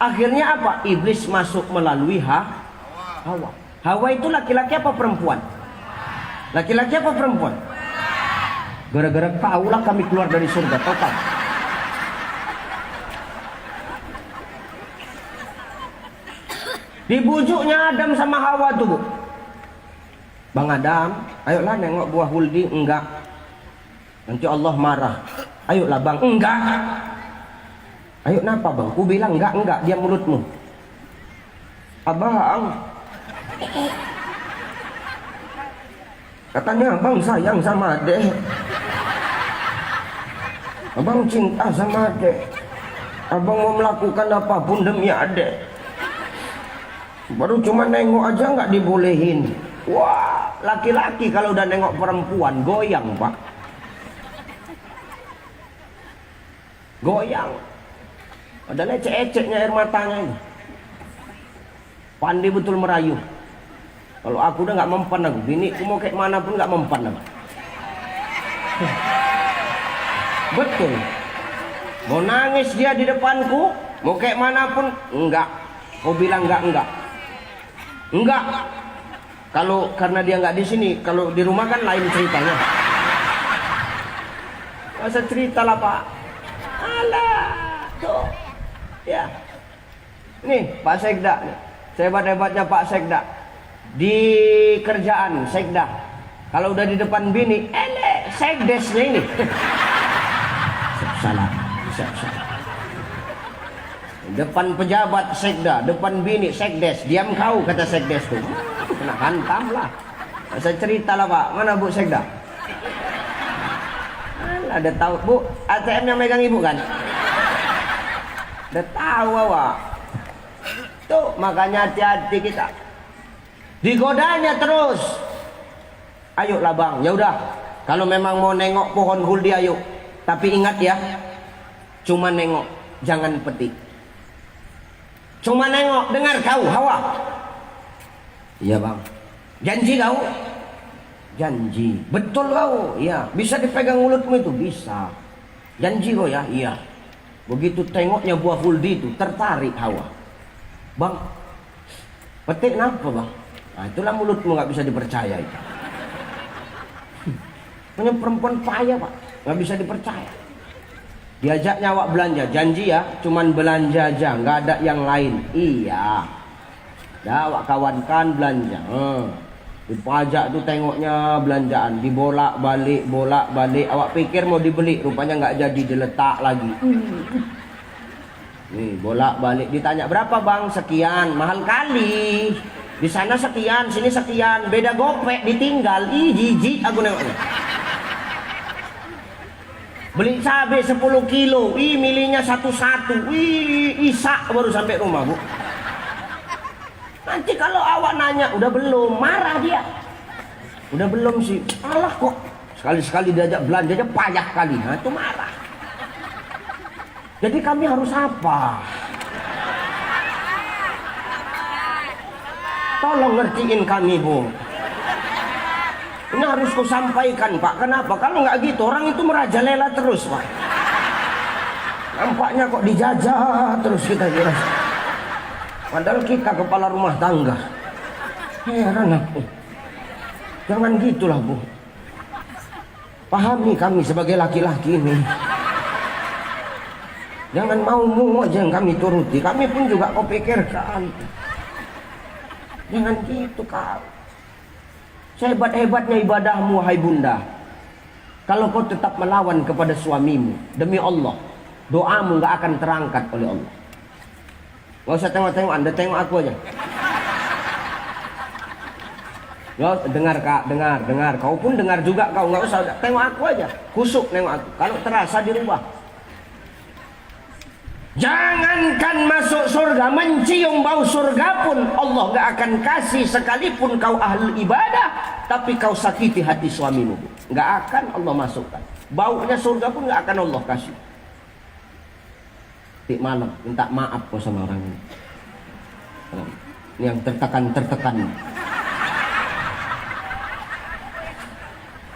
Akhirnya apa? Iblis masuk melalui Hawa. Hawa itu laki-laki apa perempuan? Laki-laki apa perempuan? Gara-gara kaulah kami keluar dari surga. Total. Dibujuknya Adam sama Hawa tuh bu. Bang Adam, ayolah nengok buah huldi. Enggak. Nanti Allah marah. Ayolah bang. Enggak. Ayo kenapa bang? Ku bilang enggak. Diam mulutmu. Abang. Katanya abang sayang sama adek. Abang cinta sama adek. Abang mau melakukan apapun demi adek. Baru cuma nengok aja nggak dibolehin. Wah, laki-laki kalau udah nengok perempuan goyang pak. Goyang. Ada ecek-eceknya air matanya ini. Pandai betul merayu. Kalau aku udah nggak mempan aku, biniku mau kayak mana pun nggak mempan aku. Betul. Mau nangis dia di depanku, mau kayak mana pun enggak. Mau bilang enggak. Enggak. Kalau karena dia enggak di sini, kalau di rumah kan lain ceritanya. Masa cerita lah Pak. Alah, tuh. Ya. Nih Pak Sekda, sehebat-hebatnya Pak Sekda. Di kerjaan Sekda. Kalau udah di depan bini, sekdesnya ini. Salah. Depan pejabat sekda, depan bini sekdes. Diam kau kata sekdes tuh. Kena hantam lah. Saya cerita lah Pak. Mana Bu Sekda? Ada tahu bu, ATM yang megang ibu kan? Udah tahu awak. Tuh makanya hati-hati kita. Digodanya terus. Ayolah bang, ya udah. Kalau memang mau nengok pohon huldi ayo. Tapi ingat ya, cuma nengok, jangan petik. Cuma nengok, dengar kau Hawa. Iya bang. Janji kau? Janji. Betul kau? Iya. Bisa dipegang mulutmu itu? Bisa. Janji kau ya? Iya. Begitu tengoknya buah huldi itu, tertarik Hawa. Bang, petik kenapa bang? Nah itulah mulutmu gak bisa dipercaya itu. Punya perempuan payah pak, gak bisa dipercaya. Diajaknya awak belanja, janji ya, cuman belanja aja, gak ada yang lain. Iya. Dah awak kawankan belanja. Dipajak tuh tengoknya belanjaan, dibolak-balik, awak pikir mau dibeli, rupanya nggak jadi, diletak lagi. Nih bolak-balik, ditanya berapa bang? Sekian, mahal kali. Di sana sekian, sini sekian, beda gopek, ditinggal. Ih jijik aku nengoknya. Beli cabai 10 kilo, ih milihnya satu-satu, ih isak baru sampai rumah bu. Nanti kalau awak nanya, udah belum, marah dia. Udah belum sih, alah kok. Sekali-sekali diajak belanja aja payah kali, nah itu marah. Jadi kami harus apa? Tolong ngertiin kami bu. Ini harus ku sampaikan pak. Kenapa? Kalau nggak gitu orang itu merajalela terus pak. Nampaknya kok dijajah terus kita kira. Padahal kita kepala rumah tangga. Heran aku. Jangan gitulah bu. Pahami kami sebagai laki-laki ini. Jangan mau aja yang kami turuti. Kami pun juga kau pikirkan. Jangan gitu kau. Sehebat-hebatnya ibadahmu hai bunda, kalau kau tetap melawan kepada suamimu, demi Allah doamu gak akan terangkat oleh Allah. Gak usah tengok-tengok, anda tengok aku aja. Gak dengar kak, dengar. Kau pun dengar juga kau, gak usah tengok aku aja. Kusuk nengok aku, kalau terasa dirubah. Jangankan masuk surga, mencium bau surga pun Allah gak akan kasih, sekalipun kau ahli ibadah tapi kau sakiti hati suamimu, gak akan Allah masukkan. Baunya surga pun gak akan Allah kasih. Tik malam minta maaf kau sama orang ini. Ini yang tertekan.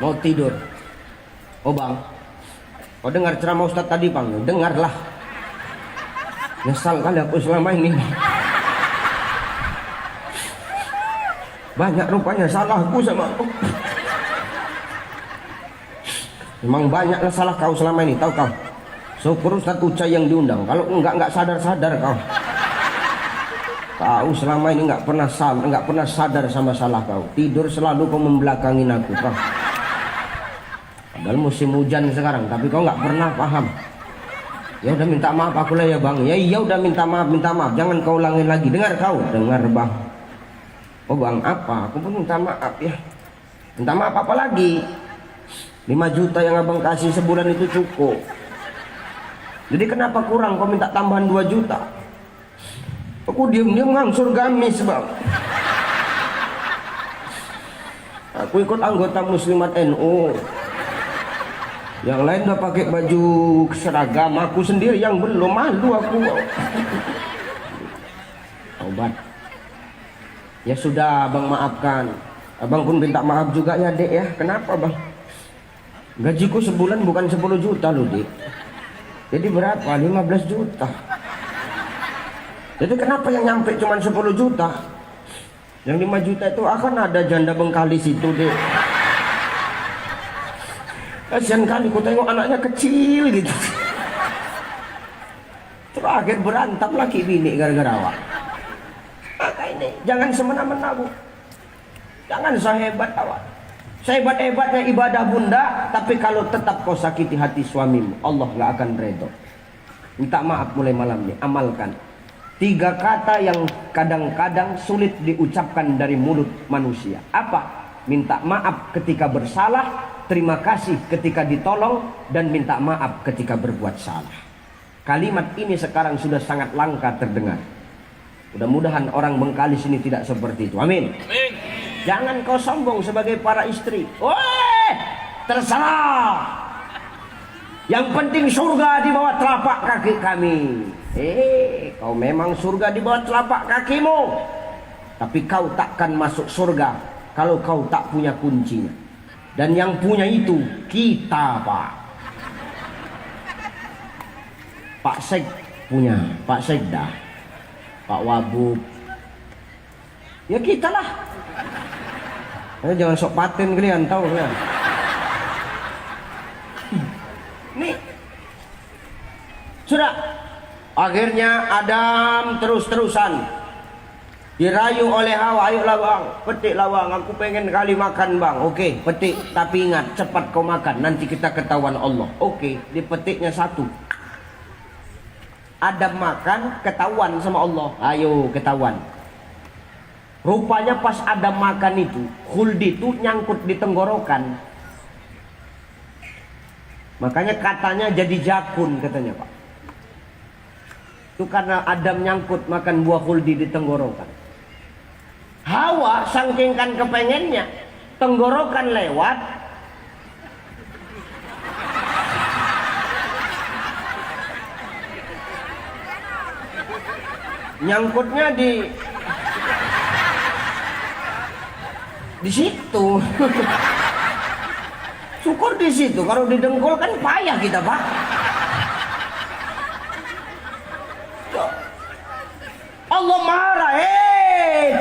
Mau tidur. Oh bang, kau dengar ceramah Ustadz tadi bang? Dengarlah. Nyesal kali aku selama ini. Banyak rupanya salahku sama aku. Memang banyaklah salah kau selama ini, tahu kau. Syukur Ustadz Ucai yang diundang. Kalau enggak sadar kau. Kau selama ini enggak pernah sadar sama salah kau. Tidur selalu kau membelakangin aku, kau. Padahal musim hujan sekarang, tapi kau enggak pernah paham. Ya udah minta maaf aku lah ya bang. Ya udah minta maaf. Jangan kau ulangin lagi. Dengar kau, dengar bang. Oh bang apa? Aku pun minta maaf ya. Minta maaf apa lagi? 5 juta yang abang kasih sebulan itu cukup. Jadi kenapa kurang? Kau minta tambahan 2 juta. Aku diam-diam ngangsur gamis bang. Aku ikut anggota muslimat NU. Yang lain udah pakai baju seragam, aku sendiri yang belum, malu aku. Obat. Ya sudah abang maafkan. Abang pun minta maaf juga ya dek ya. Kenapa bang? Gajiku sebulan bukan 10 juta loh dek. Jadi berapa? 15 juta. Jadi kenapa yang nyampe cuma 10 juta? Yang 5 juta itu akan ada janda Bengkalis itu dek. Kasian kali ku tengok anaknya kecil gitu. Terakhir berantem lagi bini gara-gara awak. Maka ini jangan semena-mena bu. Jangan sehebat awak. Sehebat-hebatnya ibadah bunda, tapi kalau tetap kau sakiti hati suamimu, Allah gak akan redho. Minta maaf mulai malam ini, amalkan 3 kata yang kadang-kadang sulit diucapkan dari mulut manusia. Apa? Minta maaf ketika bersalah, terima kasih ketika ditolong, dan minta maaf ketika berbuat salah. Kalimat ini sekarang sudah sangat langka terdengar. Mudah-mudahan orang Bengkalis ini tidak seperti itu. Amin. Jangan kau sombong sebagai para istri. Woi, terserah. Yang penting surga di bawah telapak kaki kami. Kau memang surga di bawah telapak kakimu, tapi kau takkan masuk surga kalau kau tak punya kuncinya. Dan yang punya itu kita, Pak. Pak Sek punya, Pak Sekda, Pak Wabub. Ya kita lah. Jangan sok paten kalian, tahu ya. Nih, sudah. Akhirnya Adam terus-terusan dirayu oleh Hawa. Ayolah bang, petiklah bang, aku pengen kali makan bang. Oke, petik, tapi ingat cepat kau makan, nanti kita ketahuan Allah. Oke, dipetiknya satu. Adam makan, ketahuan sama Allah. Ayo ketahuan. Rupanya pas Adam makan itu, Khuldi itu nyangkut di tenggorokan. Makanya katanya jadi jakun katanya, Pak. Itu karena Adam nyangkut makan buah khuldi di tenggorokan. Hawa saking kan kepengennya, tenggorokan lewat, nyangkutnya di situ. Syukur di situ, kalau di dengkul kan payah kita, Pak. Allah marah,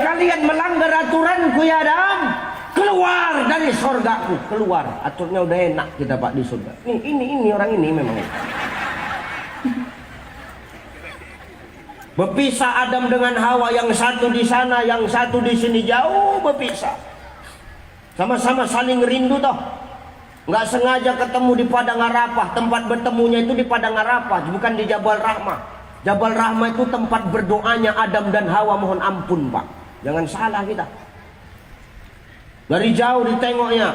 kalian melanggar aturanku ya Adam, keluar dari surgaku, keluar. Aturnya udah enak kita, Pak, di surga. Ini orang ini memang. Berpisah Adam dengan Hawa, yang satu di sana, yang satu di sini, jauh berpisah. Sama-sama saling rindu toh. Nggak sengaja ketemu di Padang Arafah. Tempat bertemunya itu di Padang Arafah, bukan di Jabal Rahmah. Jabal Rahmah itu tempat berdoanya Adam dan Hawa mohon ampun, Pak. Jangan salah kita. Dari jauh ditengoknya,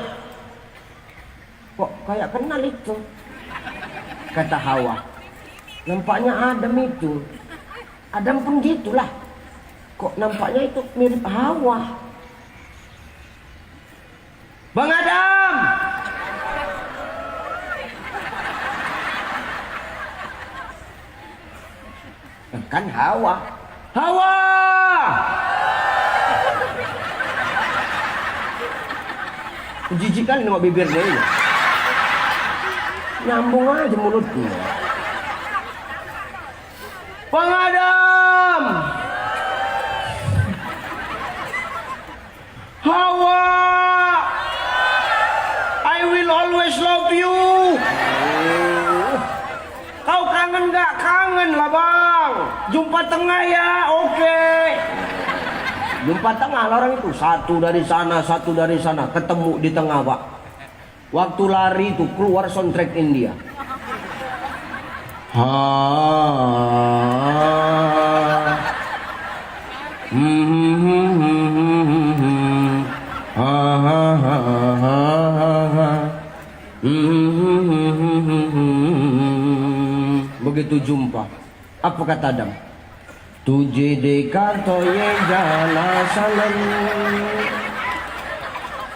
kok kayak kenal itu, kata Hawa. Nampaknya Adam itu. Adam pun gitulah. Kok nampaknya itu mirip Hawa. Bang Adam, kan Hawa. Hawa, jijik kan nengok bibirnya ini. Nyambung aja mulutnya. Bang Adam, Hawa, I will always love you. Kau kangen gak? Kangen lah bang. Jumpa tengah ya, oke. Jumpa tengah lah orang itu. Satu dari sana, ketemu di tengah, Pak. Waktu lari itu keluar soundtrack India. Begitu jumpa, apa kata Adam? Tujhe dekha to ye jana sanam,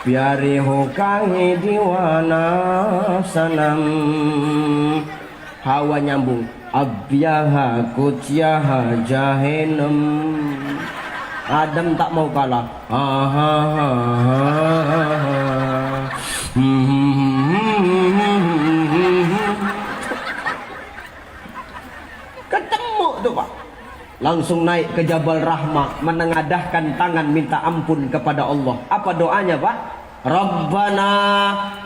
pyare ho kahe diwana sanam. Hawa nyambung, abyaha kucyaha jahenam. Adam tak mau kalah. Ketemu tuh, Pak. Langsung naik ke Jabal Rahmah, menengadahkan tangan minta ampun kepada Allah. Apa doanya, Pak? Rabbana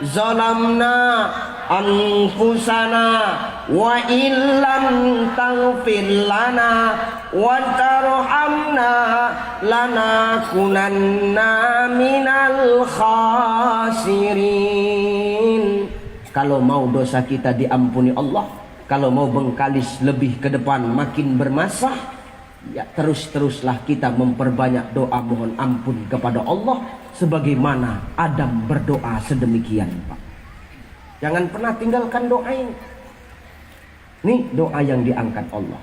zalamna anfusana wa illam taghfir lana wa tarhamna lanakunanna minal khasirin. Kalau mau dosa kita diampuni Allah, kalau mau Bengkalis lebih ke depan makin bermasalah, ya terus-teruslah kita memperbanyak doa mohon ampun kepada Allah sebagaimana Adam berdoa sedemikian, Pak. Jangan pernah tinggalkan doa ini. Nih doa yang diangkat Allah.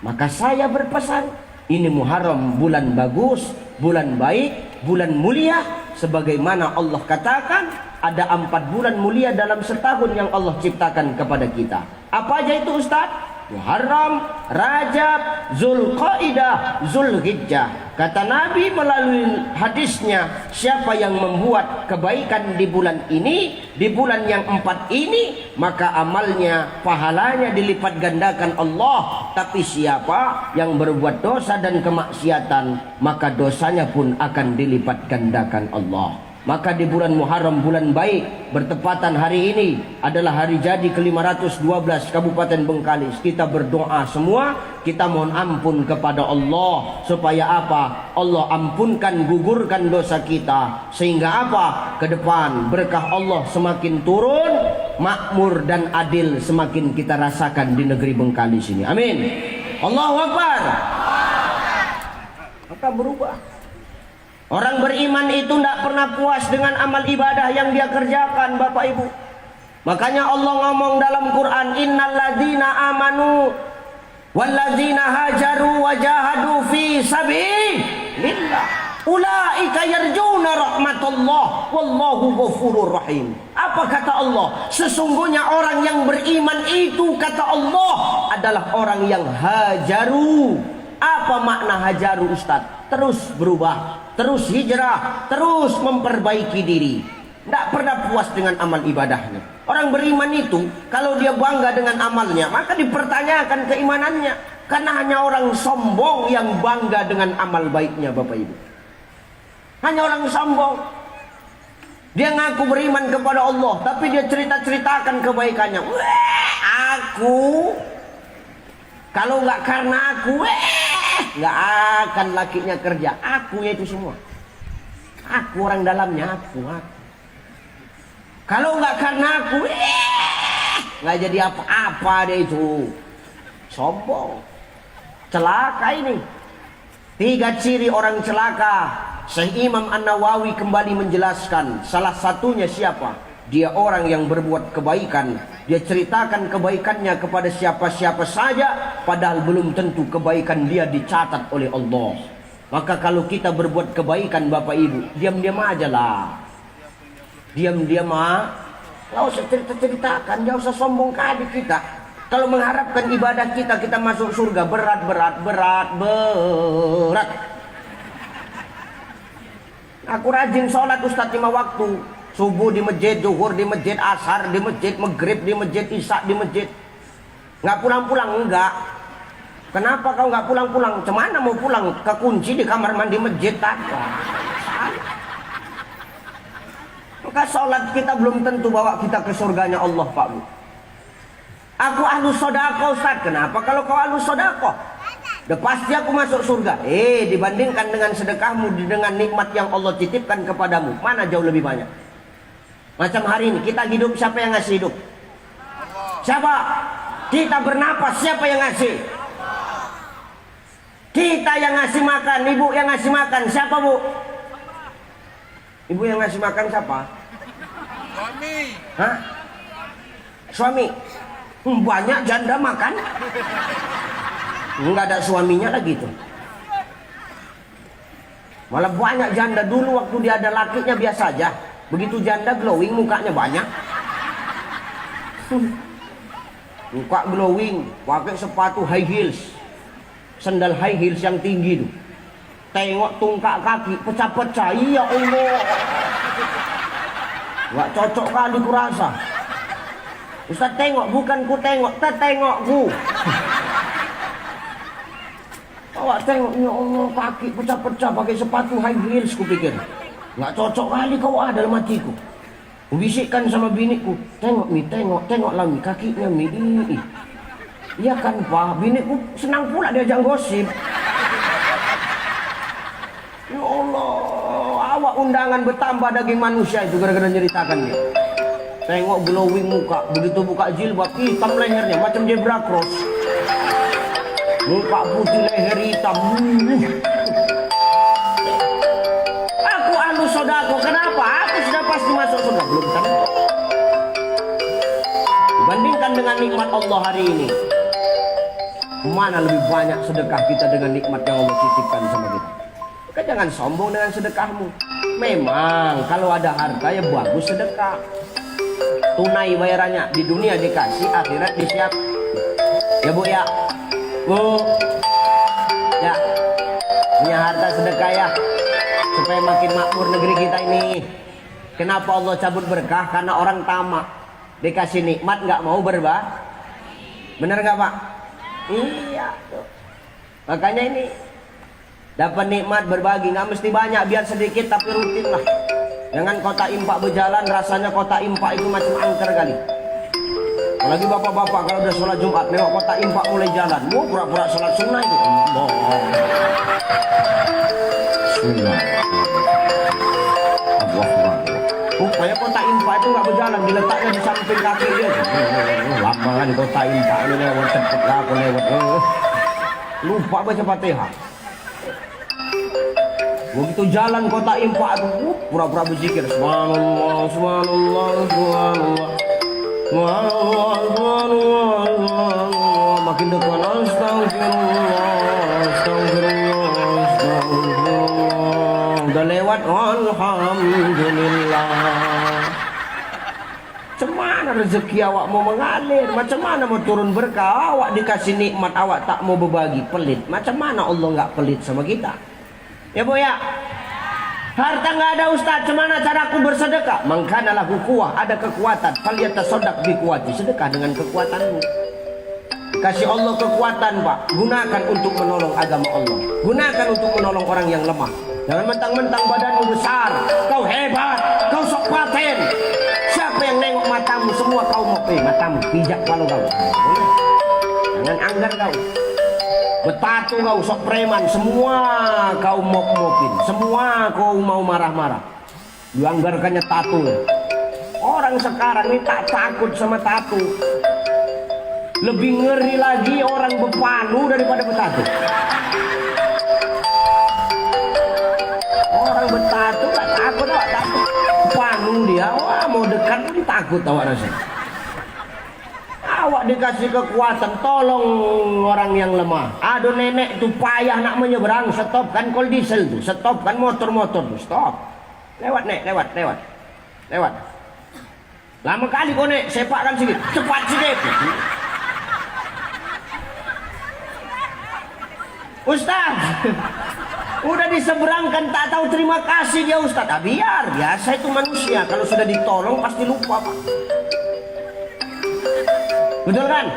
Maka saya berpesan, ini Muharram, bulan bagus, bulan baik, bulan mulia. Sebagaimana Allah katakan, ada 4 bulan mulia dalam setahun yang Allah ciptakan kepada kita. Apa aja itu Ustaz? Muharram, Rajab, Zulqaidah, Zulhijjah. Kata Nabi melalui hadisnya, siapa yang membuat kebaikan di bulan ini, di bulan yang 4 ini, maka amalnya, pahalanya dilipat gandakan Allah. Tapi siapa yang berbuat dosa dan kemaksiatan, maka dosanya pun akan dilipat gandakan Allah. Maka di bulan Muharram, bulan baik, bertepatan hari ini adalah hari jadi ke-512 Kabupaten Bengkalis. Kita berdoa semua, kita mohon ampun kepada Allah. Supaya apa? Allah ampunkan, gugurkan dosa kita. Sehingga apa? Ke depan berkah Allah semakin turun, makmur dan adil semakin kita rasakan di negeri Bengkalis ini. Amin. Allahu Akbar. Maka berubah. Orang beriman itu tidak pernah puas dengan amal ibadah yang dia kerjakan, Bapak Ibu. Makanya Allah ngomong dalam Quran, innal ladzina amanu wal ladzina hajaru wa jahadu fi sabilillah ulaika yarjuna rahmatullah wallahu ghafurur rahim. Apa kata Allah? Sesungguhnya orang yang beriman itu, kata Allah, adalah orang yang hajaru. Apa makna hajaru, Ustaz? Terus berubah, terus hijrah, terus memperbaiki diri. Tidak pernah puas dengan amal ibadahnya. Orang beriman itu, kalau dia bangga dengan amalnya, maka dipertanyakan keimanannya. Karena hanya orang sombong yang bangga dengan amal baiknya, Bapak Ibu. Hanya orang sombong. Dia ngaku beriman kepada Allah, tapi dia cerita-ceritakan kebaikannya. Aku, kalau nggak karena aku, nggak akan lakinya kerja. Akunya itu semua. Aku orang dalamnya, aku. Kalau nggak karena aku, nggak jadi apa-apa dia itu. Sombong. Celaka ini. 3 ciri orang celaka. Syekh Imam An-Nawawi kembali menjelaskan. Salah satunya siapa? Dia orang yang berbuat kebaikan. Dia ceritakan kebaikannya kepada siapa-siapa saja, padahal belum tentu kebaikan dia dicatat oleh Allah. Maka kalau kita berbuat kebaikan, Bapak Ibu, diam-diam aja lah. Diam-diam aja. Nggak usah cerita-ceritakan, nggak usah sombong kali kita. Kalau mengharapkan ibadah kita masuk surga, berat. Aku rajin sholat Ustaz 5 waktu. Subuh di masjid, zuhur di masjid, asar di masjid, maghrib di masjid, isya di masjid. Nggak pulang-pulang, enggak. Kenapa kau nggak pulang-pulang? Cemana mau pulang? Kekunci di kamar mandi masjid tadi. Maka sholat kita belum tentu bawa kita ke surganya Allah, Pak Bu. Aku ahlus sodako, Ustaz. Kenapa kalau kau ahlus sodako? Udah pasti aku masuk surga. Dibandingkan dengan sedekahmu, dengan nikmat yang Allah titipkan kepadamu, mana jauh lebih banyak? Macam hari ini kita hidup, siapa yang ngasih hidup? Siapa? Kita bernapas, siapa yang ngasih? Kita yang ngasih makan, ibu yang ngasih makan, siapa Bu? Ibu yang ngasih makan siapa? Suami. Hah? Suami? Banyak janda makan? Enggak ada suaminya lagi tuh. Malah banyak janda. Dulu waktu dia ada lakinya biasa aja. Begitu janda glowing, mukanya banyak. Muka glowing, pakai sepatu high heels, sandal high heels yang tinggi tuh. Tengok tungkak kaki pecah-pecah. Ya Allah, nggak cocok kali kurasa. Ustaz tengok, bukan ku tengok, tengokku. Awak tengok, ya Allah, kaki pecah-pecah pakai sepatu high heels, ku pikir. Nggak cocok kali kau ada dalam hatiku. Bisikkan sama biniku, tengok Mi, tengoklah Mi, kakinya Mi. Iya kan Pak, biniku senang pula diajak gosip. Ya Allah, awak undangan bertambah daging manusia itu gara-gara nyeritakan dia. Tengok glowing muka, begitu buka jilbab hitam lehernya macam zebra cross. Muka putih leher hitam. Aku ahlu sodako, kenapa? Aku sudah pasti masuk surga. Belum tentu. Bandingkan dengan nikmat Allah hari ini, mana lebih banyak sedekah kita dengan nikmat yang Allah titipkan sama kita. Maka jangan sombong dengan sedekahmu. Memang kalau ada harta ya bagus sedekah. Tunai bayarannya, di dunia dikasih, akhirat disiap. Ya Bu ya, Bu ya, punya harta sedekah ya, supaya makin makmur negeri kita ini. Kenapa Allah cabut berkah? Karena orang tamak, dikasih nikmat nggak mau berbah. Bener nggak Pak? Iya tuh. Makanya ini dapat nikmat berbagi, nggak mesti banyak, biar sedikit tapi rutin lah. Jangan kota impak berjalan rasanya kota impak itu macam angker kali. Apalagi bapak-bapak kalau udah sholat Jumat nengok kota impak mulai jalan, mau pura-pura sholat sunnah itu. Bismillah. Rupanya kota impak itu nggak berjalan, diletaknya di samping kaki dia. Lama kan kota impak ini lewat cepet aku lewat. Lupa baca Fatihah. Begitu jalan kota impak itu pura-pura berzikir. Subhanallah, subhanallah, subhanallah. Subhanallah, subhanallah, subhanallah. Makin dekat astagfirullah, astagfirullah, astagfirullah. Udah lewat alhamdulillah. Macam mana rezeki awak mau mengalir? Macam mana mau turun berkah? Awak dikasih nikmat, awak tak mau berbagi, pelit. Macam mana Allah nggak pelit sama kita? Ya Bu ya, harta nggak ada Ustaz, cemana cara aku bersedekah? Mangkana lahu quwwah, ada kekuatan, falyatasaddaq bi quwwati, sedekah dengan kekuatanmu. Kasih Allah kekuatan Pak, gunakan untuk menolong agama Allah, gunakan untuk menolong orang yang lemah. Jangan mentang-mentang badanmu besar, kau hebat, kau sok paten. Siapa yang nengok matamu semua kau mau matamu pijak kalau kau. Jangan anggar kau. Betatu kau sok preman, semua kau mop-mopin, semua kau mau marah-marah. Dianggarkannya tato. Orang sekarang ini tak takut sama tato. Lebih ngeri lagi orang bepalu daripada betatu. Orang betatu tak takut, awak takut. Bepalu dia, wah mau dekat pun takut awak rasanya. Awak dikasih kekuatan, tolong orang yang lemah. Aduh nenek tuh payah nak menyeberang, stopkan kol diesel tuh, stopkan motor-motor tuh, stop. Lewat nek, lewat. Lama kali kau nek, sepakkan sedikit, cepat sedikit. Ustaz, udah diseberangkan tak tahu terima kasih dia Ustaz. Ah, biasa itu manusia, kalau sudah ditolong pasti lupa Pak. Betul kan?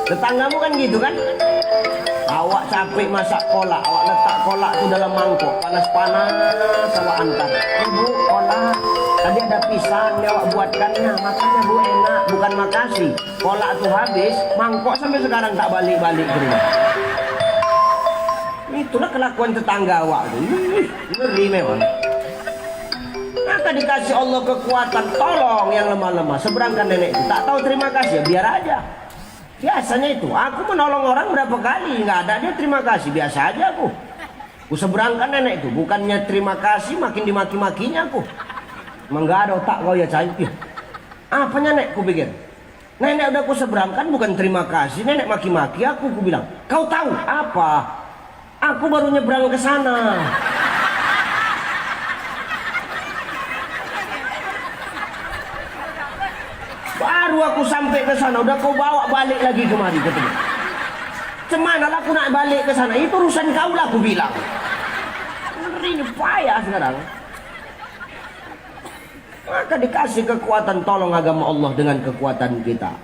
Tetanggamu kan gitu kan? Awak capek masak kolak, awak letak kolak itu dalam mangkok, panas-panas awak antar. Bu, kolak, tadi ada pisang, awak buatkannya, makanya Bu enak, bukan makasih. Kolak itu habis, mangkok sampai sekarang tak balik-balik ke rumah. Itulah kelakuan tetangga awak itu. Ngeri memang. Maka dikasih Allah kekuatan, tolong yang lemah-lemah, seberangkan nenek itu. Tak tahu terima kasih, ya biar aja. Biasanya itu, aku menolong orang berapa kali, nggak ada dia terima kasih, biasa aja aku. Aku seberangkan nenek itu, bukannya terima kasih, makin dimaki-makinya aku. Emang nggak ada otak kau ya cahaya. Apanya nek, ku pikir. Nenek udah aku seberangkan, bukan terima kasih, nenek maki-maki aku bilang. Kau tahu apa? Aku baru nyebrang ke sana. Baru aku sampai ke sana, udah kau bawa balik lagi kemari ketemu. Cemana lah aku nak balik ke sana? Itu urusan kau lah aku bilang. Ini payah sekarang. Maka dikasih kekuatan, tolong agama Allah dengan kekuatan kita.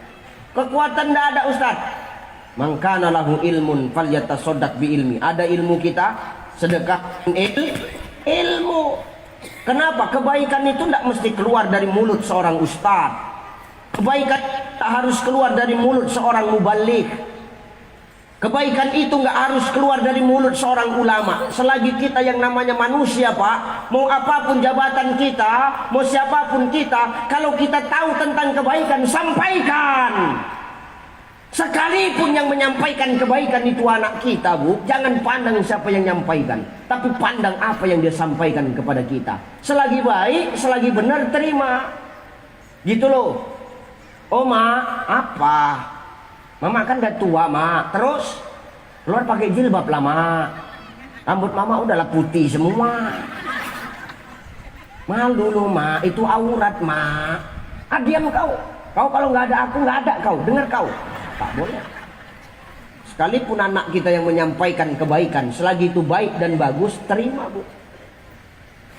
Kekuatan tidak ada Ustaz. Mangkana lahu ilmun falyatasaddaq bi ilmi. Ada ilmu kita, sedekah ilmu. Kenapa? Kebaikan itu tidak mesti keluar dari mulut seorang ustaz. Kebaikan tak harus keluar dari mulut seorang mubalik. Kebaikan itu nggak harus keluar dari mulut seorang ulama. Selagi kita yang namanya manusia Pak, mau apapun jabatan kita, mau siapapun kita, kalau kita tahu tentang kebaikan, sampaikan. Sekalipun yang menyampaikan kebaikan itu anak kita Bu, jangan pandang siapa yang menyampaikan, tapi pandang apa yang dia sampaikan kepada kita. Selagi baik, selagi benar, terima. Gitu loh. Oh mak, apa? Mama kan udah tua mak. Terus keluar pakai jilbab lah mak. Rambut mama udahlah putih semua. Malu lu mak, itu aurat mak. Ah diam kau. Kau kalau nggak ada aku nggak ada kau. Dengar kau. Tak boleh. Sekalipun anak kita yang menyampaikan kebaikan, selagi itu baik dan bagus, terima bu.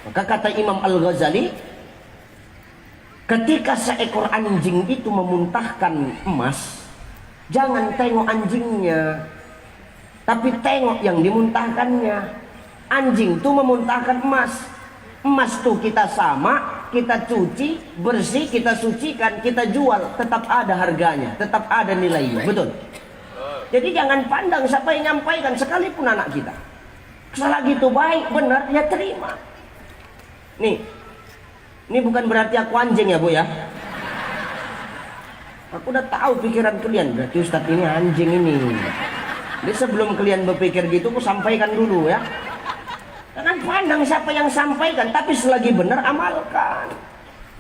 Maka kata Imam Al-Ghazali, ketika seekor anjing itu memuntahkan emas, jangan tengok anjingnya, tapi tengok yang dimuntahkannya. Anjing itu memuntahkan emas. Emas tuh kita sama, kita cuci, bersih, kita sucikan, kita jual, tetap ada harganya, tetap ada nilainya, betul? Jadi jangan pandang siapa yang nyampaikan, sekalipun anak kita. Selagi itu baik, benar, ya terima. Nih, ini bukan berarti aku anjing ya bu ya. Aku udah tahu pikiran kalian, berarti Ustadz ini anjing ini. Jadi sebelum kalian berpikir gitu, aku sampaikan dulu ya. Jangan pandang siapa yang sampaikan, tapi selagi benar amalkan.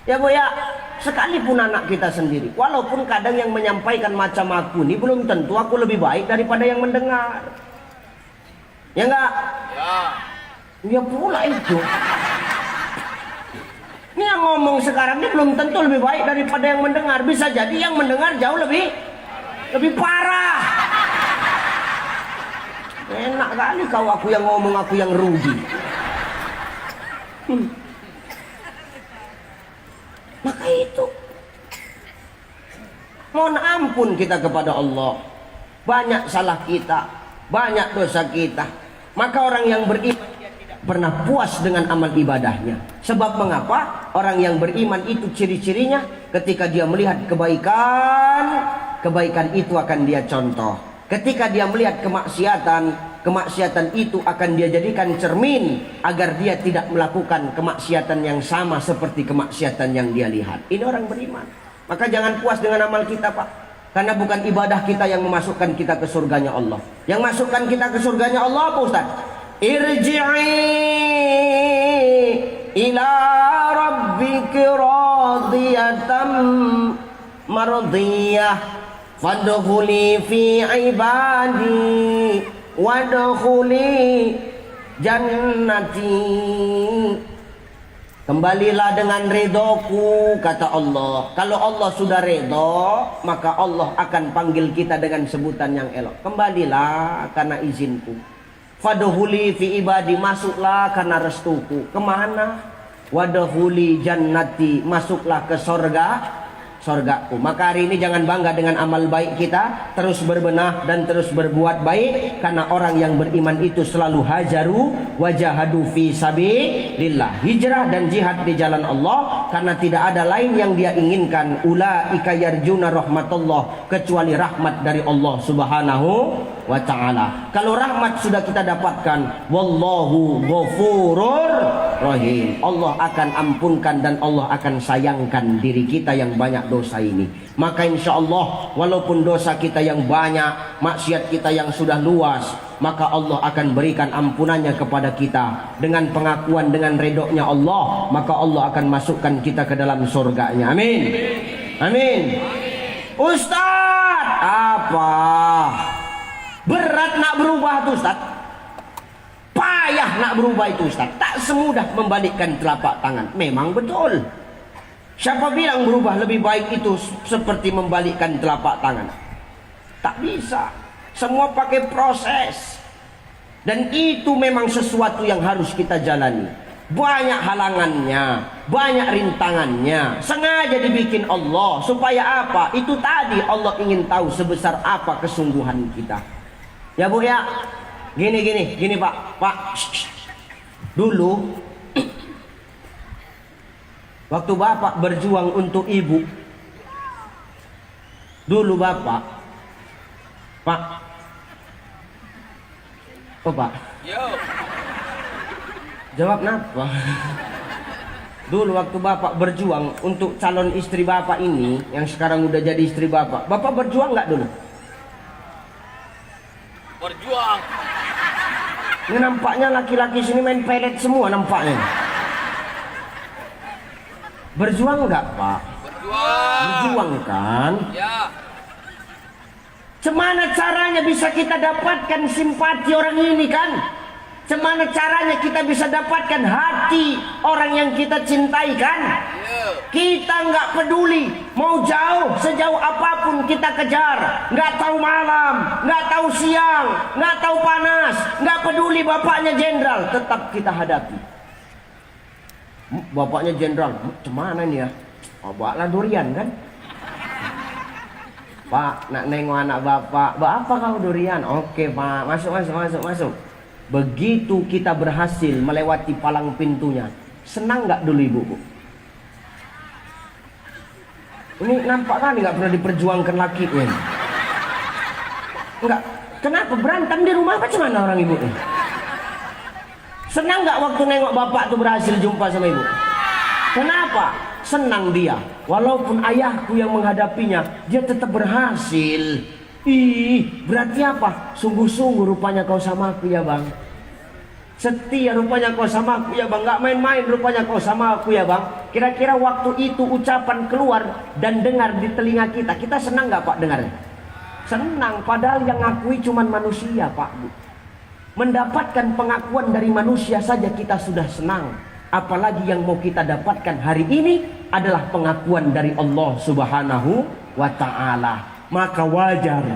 Ya bu ya, sekalipun anak kita sendiri, walaupun kadang yang menyampaikan macam aku ini belum tentu aku lebih baik daripada yang mendengar. Ya enggak? Ya pula itu. Ini yang ngomong sekarang ini belum tentu lebih baik daripada yang mendengar. Bisa jadi yang mendengar jauh lebih parah. Enak kali kau aku yang ngomong, aku yang rugi. Maka itu, mohon ampun kita kepada Allah. Banyak salah kita, banyak dosa kita. Maka orang yang beriman dia tidak pernah puas dengan amal ibadahnya. Sebab mengapa? Orang yang beriman itu ciri-cirinya, ketika dia melihat kebaikan, kebaikan itu akan dia contoh. Ketika dia melihat kemaksiatan, kemaksiatan itu akan dia jadikan cermin agar dia tidak melakukan kemaksiatan yang sama seperti kemaksiatan yang dia lihat. Ini orang beriman. Maka jangan puas dengan amal kita pak, karena bukan ibadah kita yang memasukkan kita ke surganya Allah. Yang masukkan kita ke surganya Allah apa Ustaz? Irji'i ila rabbiki radiyatan mardiyah fadkhuli fi ibadi wadkhuli jannati. Kembalilah dengan redoku, kata Allah. Kalau Allah sudah redho, maka Allah akan panggil kita dengan sebutan yang elok. Kembalilah karena izinku. Fadkhuli fi ibadi, masuklah karena restuku. Kemana? Wadkhuli jannati, masuklah ke sorgaku. Maka hari ini jangan bangga dengan amal baik kita, terus berbenah dan terus berbuat baik, karena orang yang beriman itu selalu hajaru wajahadu fi sabilillah, hijrah dan jihad di jalan Allah, karena tidak ada lain yang dia inginkan. Ulaika yarjuna rahmatullah, kecuali rahmat dari Allah Subhanahu wa ta'ala. Kalau rahmat sudah kita dapatkan, wallahu ghafurur rahim, Allah akan ampunkan dan Allah akan sayangkan diri kita yang banyak dosa ini. Maka insya Allah, walaupun dosa kita yang banyak, maksiat kita yang sudah luas, maka Allah akan berikan ampunannya kepada kita dengan pengakuan, dengan redoknya Allah. Maka Allah akan masukkan kita ke dalam surganya. Amin. Amin. Ustaz, apa? Berat nak berubah tuh Ustaz. Payah nak berubah itu Ustaz. Tak semudah membalikkan telapak tangan. Memang betul. Siapa bilang berubah lebih baik itu seperti membalikkan telapak tangan? Tak bisa. Semua pakai proses. Dan itu memang sesuatu yang harus kita jalani. Banyak halangannya, banyak rintangannya. Sengaja dibikin Allah. Supaya apa? Itu tadi Allah ingin tahu sebesar apa kesungguhan kita. Ya Bu ya. Gini Pak. Dulu waktu Bapak berjuang untuk ibu, dulu Bapak, Pak, oh Pak, jawab napa? Dulu waktu Bapak berjuang untuk calon istri Bapak ini, yang sekarang udah jadi istri Bapak berjuang nggak dulu? Berjuang. Ini nampaknya laki-laki sini main pelet semua nampaknya. Berjuang nggak Pak? Berjuang kan? Ya. Cemana caranya bisa kita dapatkan simpati orang ini kan? Cemana caranya kita bisa dapatkan hati orang yang kita cintai kan? Kita nggak peduli mau jauh sejauh apapun kita kejar, nggak tahu malam, nggak tahu siang, nggak tahu panas, nggak peduli bapaknya jenderal, tetap kita hadapi. Bapaknya jenderal, cemana nih ya? Oh, bawalah durian kan? Pak, nak nengok anak bapak. Apa kau durian? Oke pak, masuk. Begitu kita berhasil melewati palang pintunya, senang nggak dulu ibu? Ini nampak kali nggak pernah diperjuangkan lakinya. Enggak, kenapa berantem di rumah apa cuman orang ibu? Senang nggak waktu nengok bapak tuh berhasil jumpa sama ibu? Kenapa? Senang dia, walaupun ayahku yang menghadapinya, dia tetap berhasil. Ih, berarti apa? Sungguh-sungguh rupanya kau sama aku ya bang. Setia rupanya kau sama aku ya bang. Gak main-main rupanya kau sama aku ya bang. Kira-kira waktu itu ucapan keluar dan dengar di telinga kita, kita senang gak pak dengarnya? Senang, padahal yang ngakui cuman manusia pak bu. Mendapatkan pengakuan dari manusia saja kita sudah senang, apalagi yang mau kita dapatkan hari ini adalah pengakuan dari Allah Subhanahu wa ta'ala. Maka wajar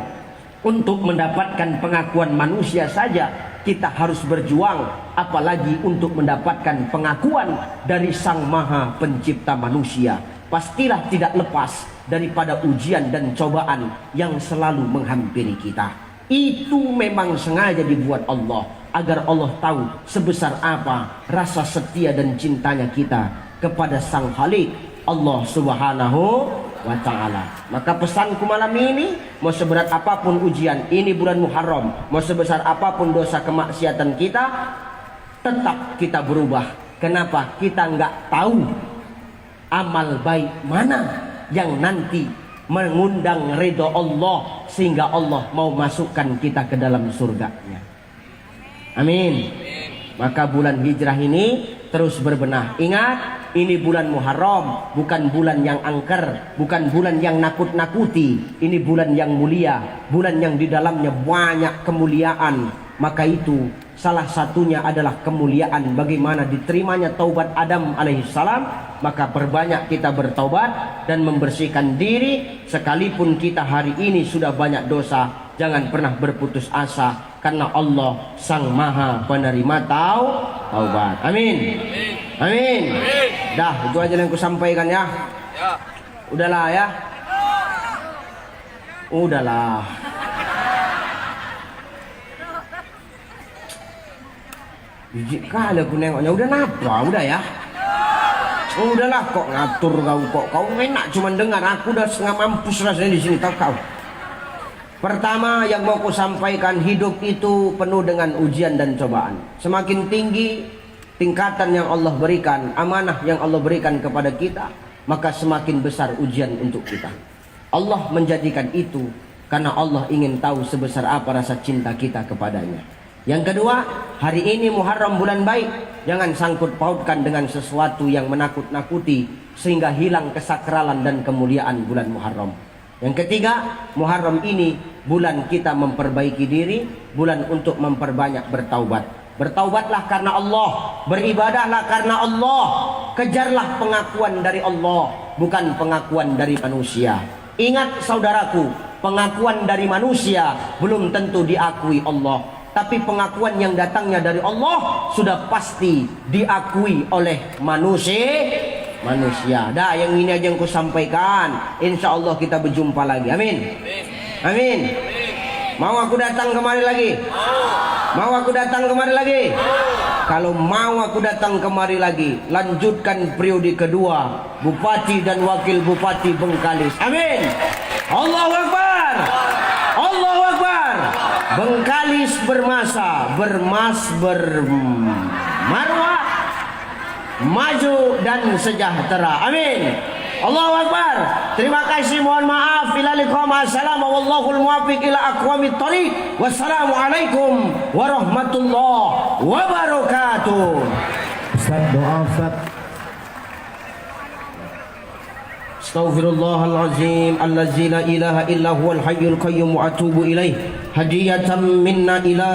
untuk mendapatkan pengakuan manusia saja kita harus berjuang, apalagi untuk mendapatkan pengakuan dari Sang Maha Pencipta manusia. Pastilah tidak lepas daripada ujian dan cobaan yang selalu menghampiri kita. Itu memang sengaja dibuat Allah, agar Allah tahu sebesar apa rasa setia dan cintanya kita kepada Sang Khalik Allah Subhanahu wa ta'ala. Maka pesanku malam ini, mau seberat apapun ujian, ini bulan Muharram, mau sebesar apapun dosa kemaksiatan kita, tetap kita berubah. Kenapa? Kita nggak tahu amal baik mana yang nanti mengundang ridho Allah sehingga Allah mau masukkan kita ke dalam surganya. Amin. Maka bulan hijrah ini terus berbenah. Ingat, ini bulan Muharram, bukan bulan yang angker, bukan bulan yang nakut-nakuti. Ini bulan yang mulia, bulan yang di dalamnya banyak kemuliaan. Maka itu salah satunya adalah kemuliaan bagaimana diterimanya taubat Adam alaihissalam. Maka perbanyak kita bertaubat dan membersihkan diri. Sekalipun kita hari ini sudah banyak dosa, jangan pernah berputus asa, karena Allah Sang Maha Penerima taubat. Amin. Amin. Dah, itu aja yang ku sampaikan ya. Udahlah ya. Udahlah. Biji kali aku nengoknya. Udah napa? Udah ya. Udahlah, kok ngatur kau enak cuman dengar. Aku udah setengah mampus rasanya di sini, tahu kau. Pertama yang mau ku sampaikan, hidup itu penuh dengan ujian dan cobaan. Semakin tinggi tingkatan yang Allah berikan, amanah yang Allah berikan kepada kita, maka semakin besar ujian untuk kita. Allah menjadikan itu karena Allah ingin tahu sebesar apa rasa cinta kita kepadanya. Yang kedua, hari ini Muharram bulan baik, jangan sangkut pautkan dengan sesuatu yang menakut-nakuti sehingga hilang kesakralan dan kemuliaan bulan Muharram. Yang ketiga, Muharram ini bulan kita memperbaiki diri, bulan untuk memperbanyak bertaubat. Bertaubatlah karena Allah, beribadahlah karena Allah, kejarlah pengakuan dari Allah, bukan pengakuan dari manusia. Ingat saudaraku, pengakuan dari manusia belum tentu diakui Allah, tapi pengakuan yang datangnya dari Allah sudah pasti diakui oleh manusia. Dah, yang ini aja yang ku sampaikan. Insya Allah kita berjumpa lagi. Amin. Amin. Mau aku datang kemari lagi? Mau aku datang kemari lagi? Kalau mau aku datang kemari lagi, lanjutkan periode kedua Bupati dan Wakil Bupati Bengkalis. Amin. Allahu Akbar. Allahu Akbar. Bengkalis bermasa, bermarwah, maju dan sejahtera. Amin. Allahu Akbar. Terima kasih, mohon maaf. Ila liqam. Assalamualaikum wallahul muwaffiq ila aqwamit thoriq. Wassalamualaikum warahmatullahi wabarakatuh. Ustaz, doa Ustaz. Astaghfirullahalazim allazi la ilaha illa huwal hayyul qayyum wa atubu ilaih hadiyatan minna ila